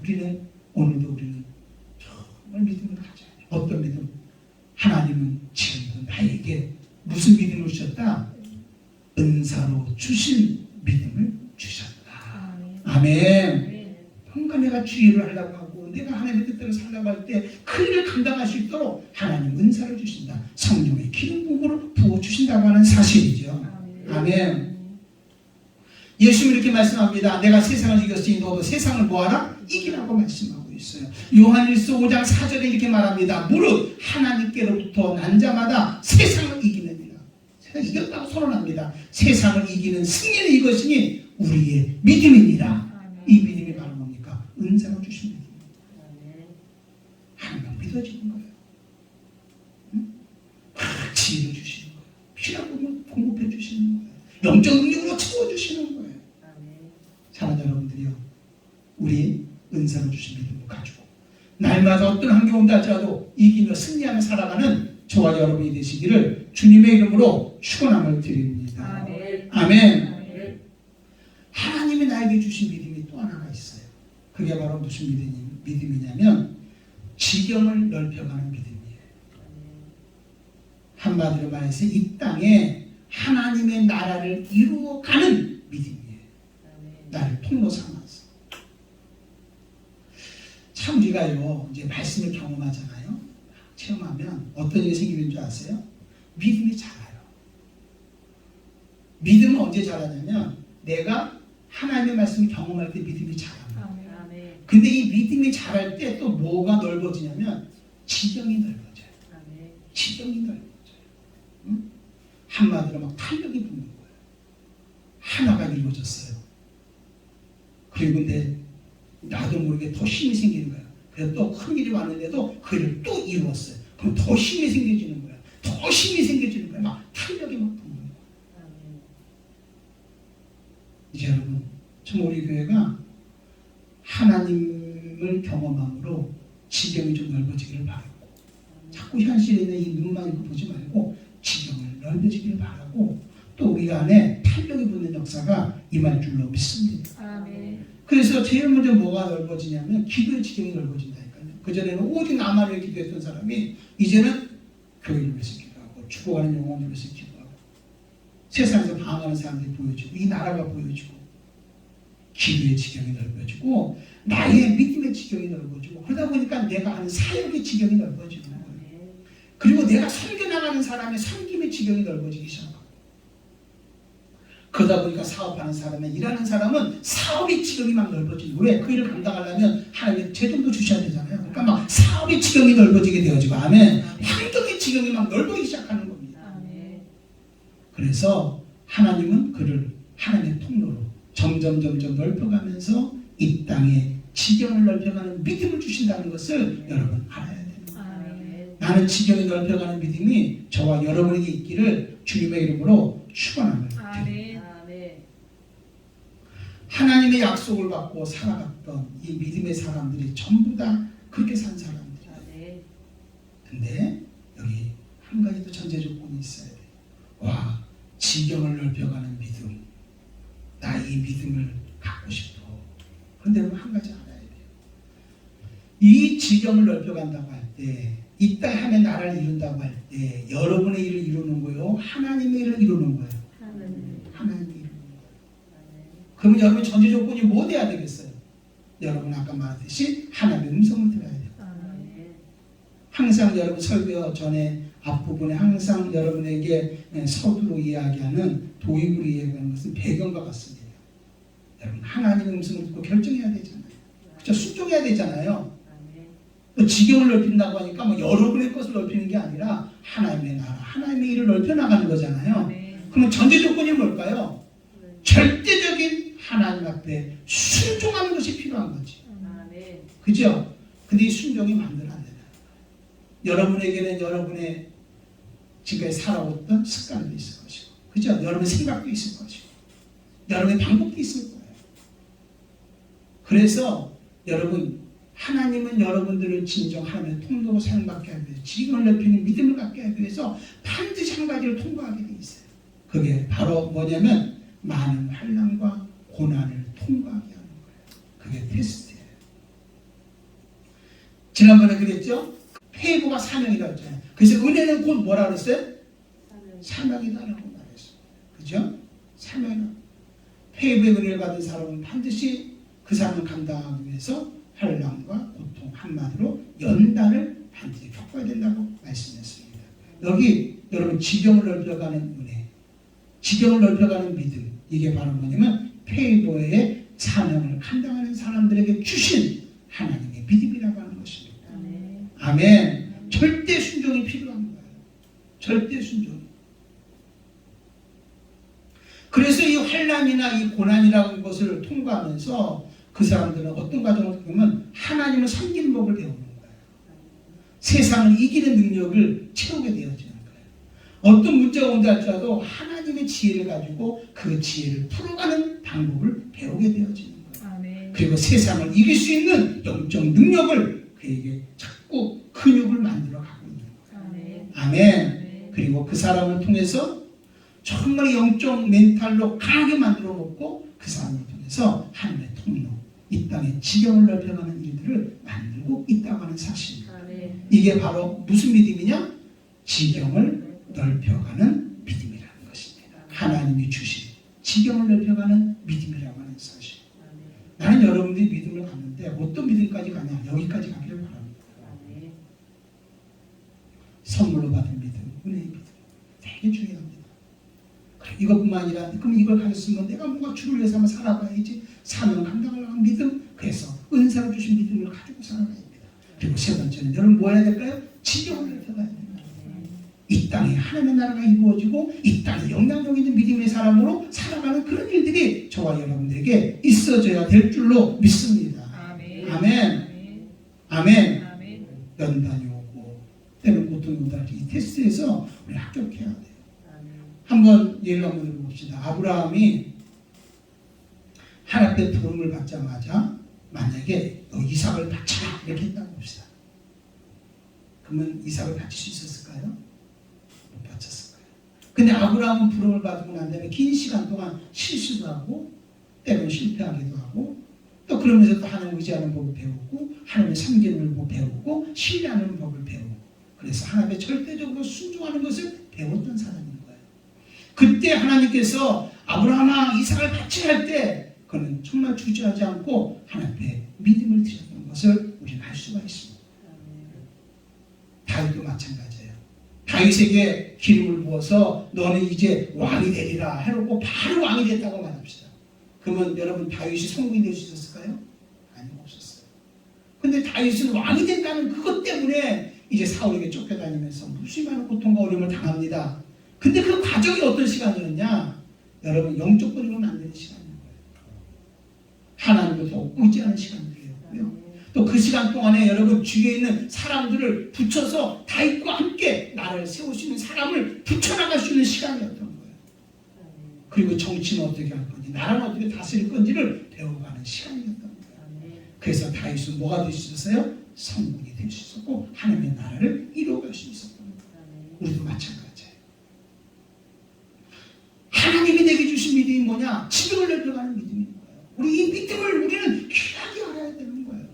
그러나 오늘도 우리는 정말 믿음을 가져야 돼요. 어떤 믿음? 하나님은 지금도 나에게 무슨 믿음을 주셨다? 은사로 주신 믿음을 주셨다. 아멘. 뭔가 내가 주의를 하려고 하고 내가 하나님의 뜻대로 살려고 할 때 그 일을 감당할 수 있도록 하나님 은사를 주신다. 성령의 기름 부음으로 부어주신다고 하는 사실이죠. 아멘. 예수님이 이렇게 말씀합니다. 내가 세상을 이겼으니 너도 세상을 뭐하라? 이기라고 말씀하고 있어요. 요한일서 5장 4절에 이렇게 말합니다. 무릇 하나님께로부터 난 자마다 세상을 이기느니라. 세상을 이겼다고 선언합니다. 세상을 이기는 승리는 이것이니 우리의 믿음이니라. 이 믿음이 바로 뭡니까? 은사로 주신 믿음입니다. 하나님 믿어지는 거예요. 응? 지혜를 주시는 거예요. 필요하면 공급해 주시는 거예요. 영적 능력으로 채워주시는 거예요. 사랑하는 여러분들이요, 우리 은사를 주신 믿음을 가지고 날마다 어떤 환경이 온다 할지라도 이기며 승리하며 살아가는 저와 여러분이 되시기를 주님의 이름으로 축원함을 드립니다. 아멘. 하나님이 나에게 주신 믿음이 또 하나가 있어요. 그게 바로 무슨 믿음이냐면 지경을 넓혀가는 믿음이에요. 한마디로 말해서 이 땅에 하나님의 나라를 이루어가는 믿음이에요. 나를 통로 삼아서. 참 우리가요, 이제 말씀을 경험하잖아요. 체험하면 어떤 일이 생기는 줄 아세요? 믿음이 자라요. 믿음은 언제 자라냐면 내가 하나님의 말씀을 경험할 때 믿음이 자라요. 근데 이 믿음이 자랄 때 또 뭐가 넓어지냐면 지경이 넓어져요. 지경이 넓어져요. 응? 한마디로 막 탄력이 붙는 거예요. 하나가 이루어졌어요. 그리고 근데 나도 모르게 더 힘이 생기는 거야. 그래서 또 큰 일이 왔는데도 그 일을 또 이루었어요. 그럼 더 힘이 생겨지는 거야. 더 힘이 생겨지는 거야. 막 탄력이 막 붙는 거야. 이제 여러분, 참 우리 교회가 하나님을 경험함으로 지경이 좀 넓어지기를 바라고, 자꾸 현실에 있는 이 눈만 있고 보지 말고 지경을 넓어지기를 바라고, 또 우리 안에 탄력이 붙는 역사가 임할 줄로 믿습니다. 그래서 제일 먼저 뭐가 넓어지냐면 기도의 지경이 넓어진다니까요. 그전에는 오직 나만 위해 기도했던 사람이 이제는 교회를 위해서 기도하고 죽어가는 영혼을 위해서 기도하고 세상에서 방황하는 사람들이 보여지고 이 나라가 보여지고 기도의 지경이 넓어지고 나의 믿음의 지경이 넓어지고 그러다 보니까 내가 하는 사역의 지경이 넓어지는 거예요. 그리고 내가 섬겨나가는 사람의 섬김의 지경이 넓어지기 시작합니다. 그러다 보니까 사업하는 사람은 일하는 사람은 사업의 지경이 막 넓어지고 왜? 그 일을 감당하려면 하나님의 재정도 주셔야 되잖아요. 그러니까 막 사업의 지경이 넓어지게 되어지고 아멘. 환경의 지경이 막 넓어지기 시작하는 겁니다. 그래서 하나님은 그를 하나님의 통로로 점점 넓혀가면서 이 땅에 지경을 넓혀가는 믿음을 주신다는 것을 여러분 알아야 됩니다. 나는 지경이 넓혀가는 믿음이 저와 여러분에게 있기를 주님의 이름으로 축원합니다. 하나님의 약속을 받고 살아갔던 이 믿음의 사람들이 전부 다 그렇게 산 사람들이에요. 근데 여기 한 가지 더 전제 조건이 있어야 돼요. 와, 지경을 넓혀가는 믿음. 나 이 믿음을 갖고 싶어. 그런데 한 가지 알아야 돼요. 이 지경을 넓혀간다고 할 때, 이 땅에 하나님의 나라를 이룬다고 할 때 여러분의 일을 이루는 거요, 하나님의 일을 이루는 거예요. 하나님의 일을. 그러면 여러분 전제 조건이 뭐 돼야 되겠어요? 여러분 아까 말했듯이 하나님의 음성을 들어야 돼요. 항상 여러분 설교 전에 앞부분에 항상 여러분에게 서두로 이야기하는 도입으로 이야기하는 것은 배경과 같습니다. 여러분 하나님의 음성을 듣고 결정해야 되잖아요. 그렇죠? 순종해야 되잖아요. 지경을 넓힌다고 하니까 뭐 여러분의 것을 넓히는 게 아니라 하나님의 나라, 하나님의 일을 넓혀 나가는 거잖아요. 그러면 전제 조건이 뭘까요? 절대적인 하나님 앞에 순종하는 것이 필요한 거지. 그죠? 근데 이 순종이 마음대로 안 된다. 여러분에게는 여러분의 지금까지 살아왔던 습관도 있을 것이고, 그죠? 여러분의 생각도 있을 것이고, 여러분의 방법도 있을 거예요. 그래서 여러분, 하나님은 여러분들을 진정 하나님의 통로로 사용받게 하기 위해서, 지경을 넓히는 믿음을 갖게 하기 위해서 반드시 한 가지를 통과하게 돼 있어요. 그게 바로 뭐냐면 많은 환난과 고난을 통과하게 하는 거예요. 그게 테스트예요. 지난번에 그랬죠? 페이보가 사명이라고 했잖아요. 그래서 은혜는 곧 뭐라 그랬어요? 사명이다라고 말했어요. 그죠? 사명이다. 페이보의 은혜를 받은 사람은 반드시 그 사람을 감당하기 위해서 환난과 고통, 한마디로 연단을 반드시 겪어야 된다고 말씀했습니다. 여기 여러분 지경을 넓혀가는 은혜, 지경을 넓혀가는 믿음, 이게 바로 뭐냐면 페이보의 사명을 감당하는 사람들에게 주신 하나님의 믿음이라고 하는 것입니다. 아멘. 절대 순종이 필요한 거예요. 절대 순종. 그래서 이 환난이나 이 고난이라는 것을 통과하면서 그 사람들은 어떤 과정을 겪으면 하나님을 섬기는 법을 배우는 거예요. 세상을 이기는 능력을 채우게 되어지는 거예요. 어떤 문제가 온다 할지라도 하나님의 지혜를 가지고 그 지혜를 풀어가는 방법을 배우게 되어지는 거예요. 그리고 세상을 이길 수 있는 영적 능력을 그에게 자꾸 근육을 만들어 가고 있는 거예요. 아멘. 그리고 그 사람을 통해서 정말 영적 멘탈로 강하게 만들어 놓고 그 사람을 통해서 하나님의 통로, 이 땅의 지경을 넓혀가는 일들을 만들고 있다고 하는 사실입니다. 이게 바로 무슨 믿음이냐? 지경을 넓혀가는 믿음이라는 것입니다. 하나님이 주신 지경을 넓혀가는 믿음이라고 하는 사실. 나는 여러분들이 믿음을 갖는데 어떤 믿음까지 가냐? 여기까지 가기를 바랍니다. 선물로 받은 믿음, 은혜의 믿음. 되게 중요합니다. 이것뿐만 아니라 그럼 이걸 가졌으면 내가 뭔가 주를 위해서 한번 살아봐야지. 사명 감당하려고 하는 믿음. 그래서 은사를 주신 믿음을 가지고 살아가야 됩니다. 그리고 세 번째는 여러분 뭐 해야 될까요? 지경을 넓혀가야 됩니다. 이 땅에 하나님의 나라가 이루어지고 이 땅에 영향력 있는 믿음의 사람으로 살아가는 그런 일들이 저와 여러분들에게 있어져야 될 줄로 믿습니다. 아멘. 아멘. 연단이 오고 때는 고통이 오다 이 테스트에서 우리 합격해야 돼요. 한번 예를 한번 들어봅시다. 아브라함이 하나님의 부름을 받자마자 만약에 너 이삭을 바쳐라 이렇게 했다고 봅시다. 그러면 이삭을 바칠 수 있었을까요? 못 바쳤을 거예요. 근데 아브라함은 부름을 받고 난 다음에 긴 시간 동안 실수도 하고 때로는 실패하기도 하고 또 그러면서 또 하나님을 의지하는 법을 배우고 하나님의 섬기는 법을 배우고 신뢰하는 법을 배우고 그래서 하나님의 절대적으로 순종하는 것을 배웠던 사람인 거예요. 그때 하나님께서 아브라함아 이삭을 바치라 할 때 그는 정말 주저하지 않고 하나님께 믿음을 드렸던 것을 우리는 알 수가 있습니다. 다윗도 마찬가지예요. 다윗에게 기름을 부어서 너는 이제 왕이 되리라 해놓고 바로 왕이 됐다고 말합시다. 그러면 여러분 다윗이 성공이 될 수 있었을까요? 아니 없었어요. 근데 다윗은 왕이 된다는 그것 때문에 이제 사울에게 쫓겨다니면서 무수히 고통과 어려움을 당합니다. 근데 그 과정이 어떤 시간이었냐? 여러분 영적 번영을 만드는 시간인 거예요. 하나님을 더욱 의지하는 시간들이었고요. 또 그 시간 동안에 여러분 주위에 있는 사람들을 붙여서 다윗과 함께 나라를 세울 수 있는 사람을 붙여나갈 수 있는 시간이었던 거예요. 그리고 정치는 어떻게 할 건지 나라는 어떻게 다스릴 건지를 배워가는 시간이었던 거예요. 그래서 다윗은 뭐가 될 수 있었어요? 성군이 될 수 있었고 하나님의 나라를 이루어갈 수 있었던 거예요. 우리도 마찬가지예요. 하나님이 내게 주신 믿음이 뭐냐? 지경을 넓혀가는 믿음인 거예요. 우리 이 믿음을 우리는 귀하게 알아야 되는 거예요.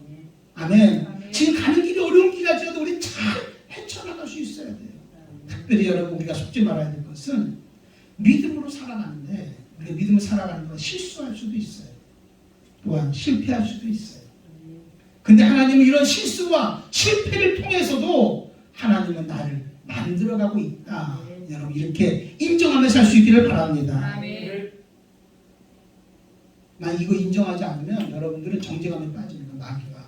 아멘. 지금 가는 길이 어려운 길이라도 우리 잘 헤쳐나갈 수 있어야 돼요. 특별히 여러분 우리가 속지 말아야 될 것은 믿음으로 살아가는데 우리가 믿음으로 살아가는 건 실수할 수도 있어요. 또한 실패할 수도 있어요. 근데 하나님은 이런 실수와 실패를 통해서도 하나님은 나를 만들어가고 있다. 여러분 이렇게 인정하며 살 수 있기를 바랍니다. 만약 이거 인정하지 않으면 여러분들은 정죄감에 빠지는 거예요. 마귀가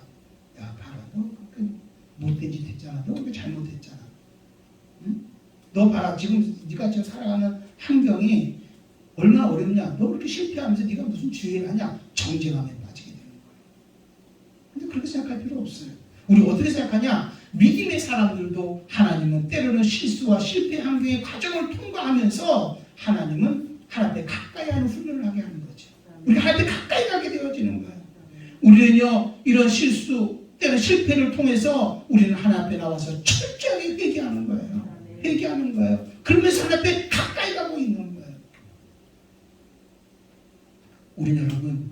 야 봐라 너 못된 짓 했잖아. 너 그렇게 잘못했잖아. 응? 너 봐라 지금 네가 지금 살아가는 환경이 얼마나 어렵냐. 너 그렇게 실패하면서 네가 무슨 주의를 하냐. 정죄감에 빠지게 되는 거예요. 근데 그렇게 생각할 필요 없어요. 우리 어떻게 생각하냐. 믿음의 사람들도 하나님은 때로는 실수와 실패 환경의 과정을 통과하면서 하나님은 하나님 앞에 가까이 하는 훈련을 하게 하는 거죠. 우리가 하나님 앞에 가까이 가게 되어지는 거예요. 우리는요 이런 실수 때는 실패를 통해서 우리는 하나님 앞에 나와서 철저하게 회개하는 거예요. 회개하는 거예요. 그러면서 하나님 앞에 가까이 가고 있는 거예요. 우리는 여러분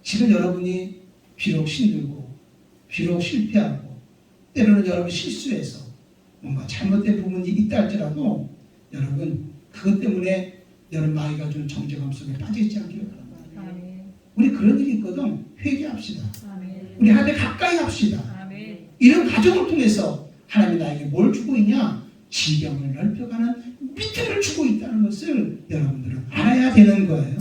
지금 여러분이 비록 힘들고 비록 실패하고 때로는 여러분 실수해서 뭔가 잘못된 부분이 있다 할지라도 여러분 그것 때문에 여러분 마귀가 좀 정죄감 속에 빠지지 않기를 바랍니다. 우리 그런 일이 있거든. 회개합시다. 우리 하나님 가까이 합시다. 이런 과정을 통해서 하나님이 나에게 뭘 주고 있냐? 지경을 넓혀가는 믿음을 주고 있다는 것을 여러분들은 알아야 되는 거예요.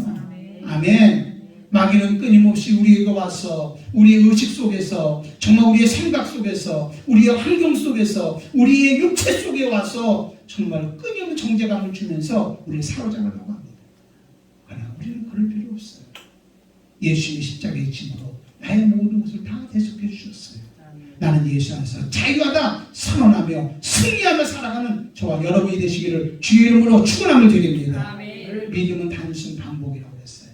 아멘. 마귀는 끊임없이 우리에게 와서 우리의 의식 속에서 정말 우리의 생각 속에서 우리의 환경 속에서 우리의 육체 속에 와서 정말 끊임없는 정죄감을 주면서 우리를 사로잡으려고 합니다. 그러나 우리는 그럴 필요 없어요. 예수님의 십자가의 짐으로 나의 모든 것을 다 대속해 주셨어요. 나는 예수 안에서 자유하다 선언하며 승리하며 살아가는 저와 여러분이 되시기를 주의 이름으로 축원함을 드립니다. 믿음은 단순 반복이라고 했어요.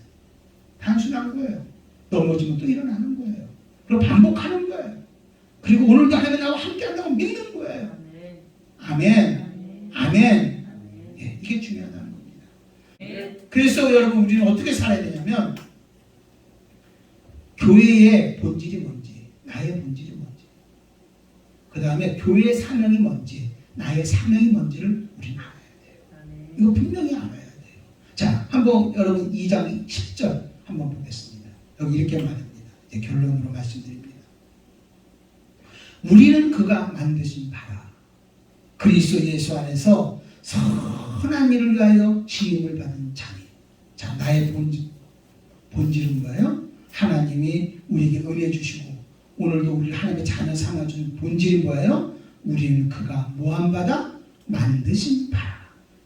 단순한 거예요. 넘어지면 또 일어나는 거예요. 그리고 반복하는 거예요. 그리고 오늘도 하나님 나와 함께 한다고 믿는 거예요. 아멘. 아멘. 예, 이게 중요하다는 겁니다. 그래서 여러분 우리는 어떻게 살아야 되냐면 교회의 본질이 뭔지 나의 본질이 뭔지 그 다음에 교회의 사명이 뭔지 나의 사명이 뭔지를 우리는 알아야 돼요. 이거 분명히 알아야 돼요. 자, 한번 여러분 2장 10절 한번 보겠습니다. 여기 이렇게 말합니다. 이제 결론으로 말씀드립니다. 우리는 그가 만드신 바라 그리스도 예수 안에서 선한 일을 위하여 지음을 받은 자니. 자, 나의 본질은 뭐예요? 하나님이 우리에게 은혜 주시고 오늘도 우리 하나님의 자녀 삼아준 본질이 뭐예요? 우리는 그가 뭐한 바다? 만드신 바라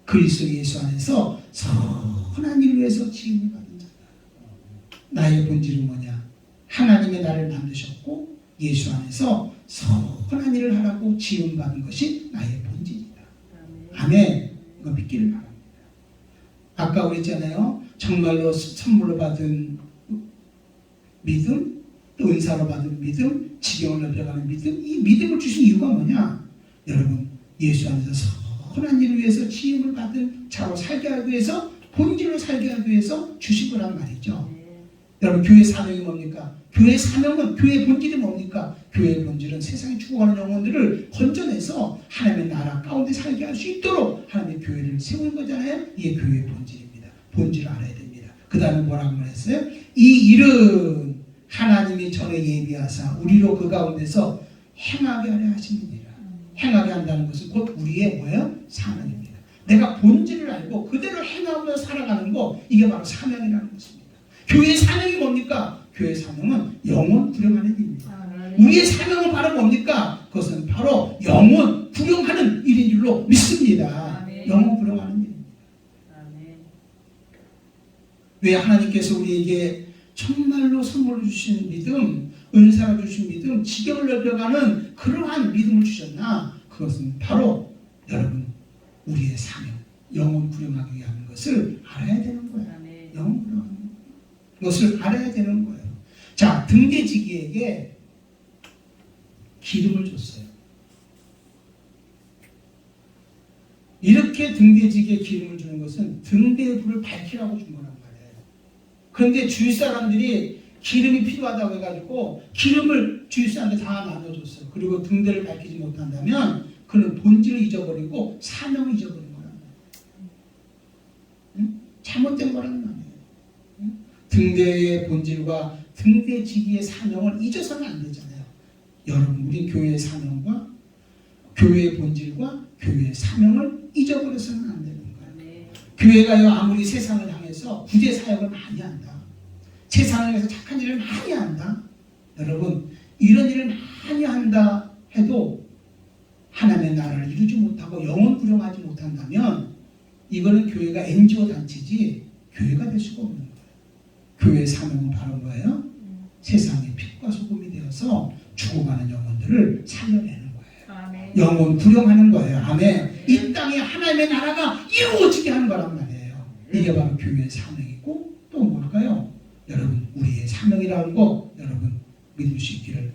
그리스도 예수 안에서 선한 일을 위해서 지음을 받은 자다. 나의 본질은 뭐냐? 하나님의 나를 만드셨고 예수 안에서 선한 일을 하라고 지음받은 것이 나의 본질이다. 아멘. 이거 믿기를 바랍니다. 아까 우리 했잖아요. 정말로 선물로 받은 믿음, 또 은사로 받은 믿음, 지경을 넓혀가는 믿음. 이 믿음을 주신 이유가 뭐냐? 여러분 예수 안에서 선한 일을 위해서 지음을 받은 자로 살게 하기 위해서 본질로 살게 하기 위해서 주신 거란 말이죠. 여러분 교회 사명이 뭡니까? 교회 사명은 교회의 본질이 뭡니까? 교회의 본질은 세상에 죽어가는 영혼들을 건져내서 하나님의 나라 가운데 살게 할 수 있도록 하나님의 교회를 세우는 거잖아요. 이게 교회의 본질입니다. 본질을 알아야 됩니다. 그 다음에 뭐라고 말했어요? 이 일은 하나님이 전에 예비하사 우리로 그 가운데서 행하게 하려 하시느니라. 행하게 한다는 것은 곧 우리의 뭐예요? 사명입니다. 내가 본질을 알고 그대로 행하며 살아가는 거 이게 바로 사명이라는 것입니다. 교회의 사명이 뭡니까? 교회의 사명은 영혼 구령하는 일입니다. 우리의 사명은 바로 뭡니까? 그것은 바로 영혼 구령하는 일인 줄로 믿습니다. 영혼 구령하는 일입니다. 왜 하나님께서 우리에게 정말로 선물을 주신 믿음, 은사를 주신 믿음, 지경을 넓혀가는 그러한 믿음을 주셨나? 그것은 바로 여러분 우리의 사명, 영혼 구령하기 위한 것을 알아야 되는 거예요. 영혼 구령하는 것을 알아야 되는 거예요. 자, 등대지기에게 기름을 줬어요. 이렇게 등대지기에 기름을 주는 것은 등대의 불을 밝히라고 준 거란 말이에요. 그런데 주위 사람들이 기름이 필요하다고 해가지고 기름을 주위 사람들 다 나눠줬어요. 그리고 등대를 밝히지 못한다면 그는 본질을 잊어버리고 사명을 잊어버린 거란 말이에요. 응? 잘못된 거란 말이에요. 응? 등대의 본질과 등대지기의 사명을 잊어서는 안 되잖아요. 여러분, 우리 교회의 사명과 교회의 본질과 교회의 사명을 잊어버려서는 안 되는 거예요. 네. 교회가요, 아무리 세상을 향해서 구제 사역을 많이 한다, 세상을 위해서 착한 일을 많이 한다, 여러분 이런 일을 많이 한다 해도 하나님의 나라를 이루지 못하고 영원 구령하지 못한다면 이거는 교회가 NGO 단체지 교회가 될 수가 없는 거예요. 교회의 사명은 바로 뭐예요? 세상의 빛과 소금이 되어서 죽어가는 영혼들을 살려내는 거예요. 아멘. 영혼 구령하는 거예요. 아멘. 이 땅에 하나님의 나라가 이루어지게 하는 거란 말이에요. 이게 바로 교회의 사명이고 또 뭘까요? 여러분, 우리의 사명이라는 거 여러분 믿을 수 있기를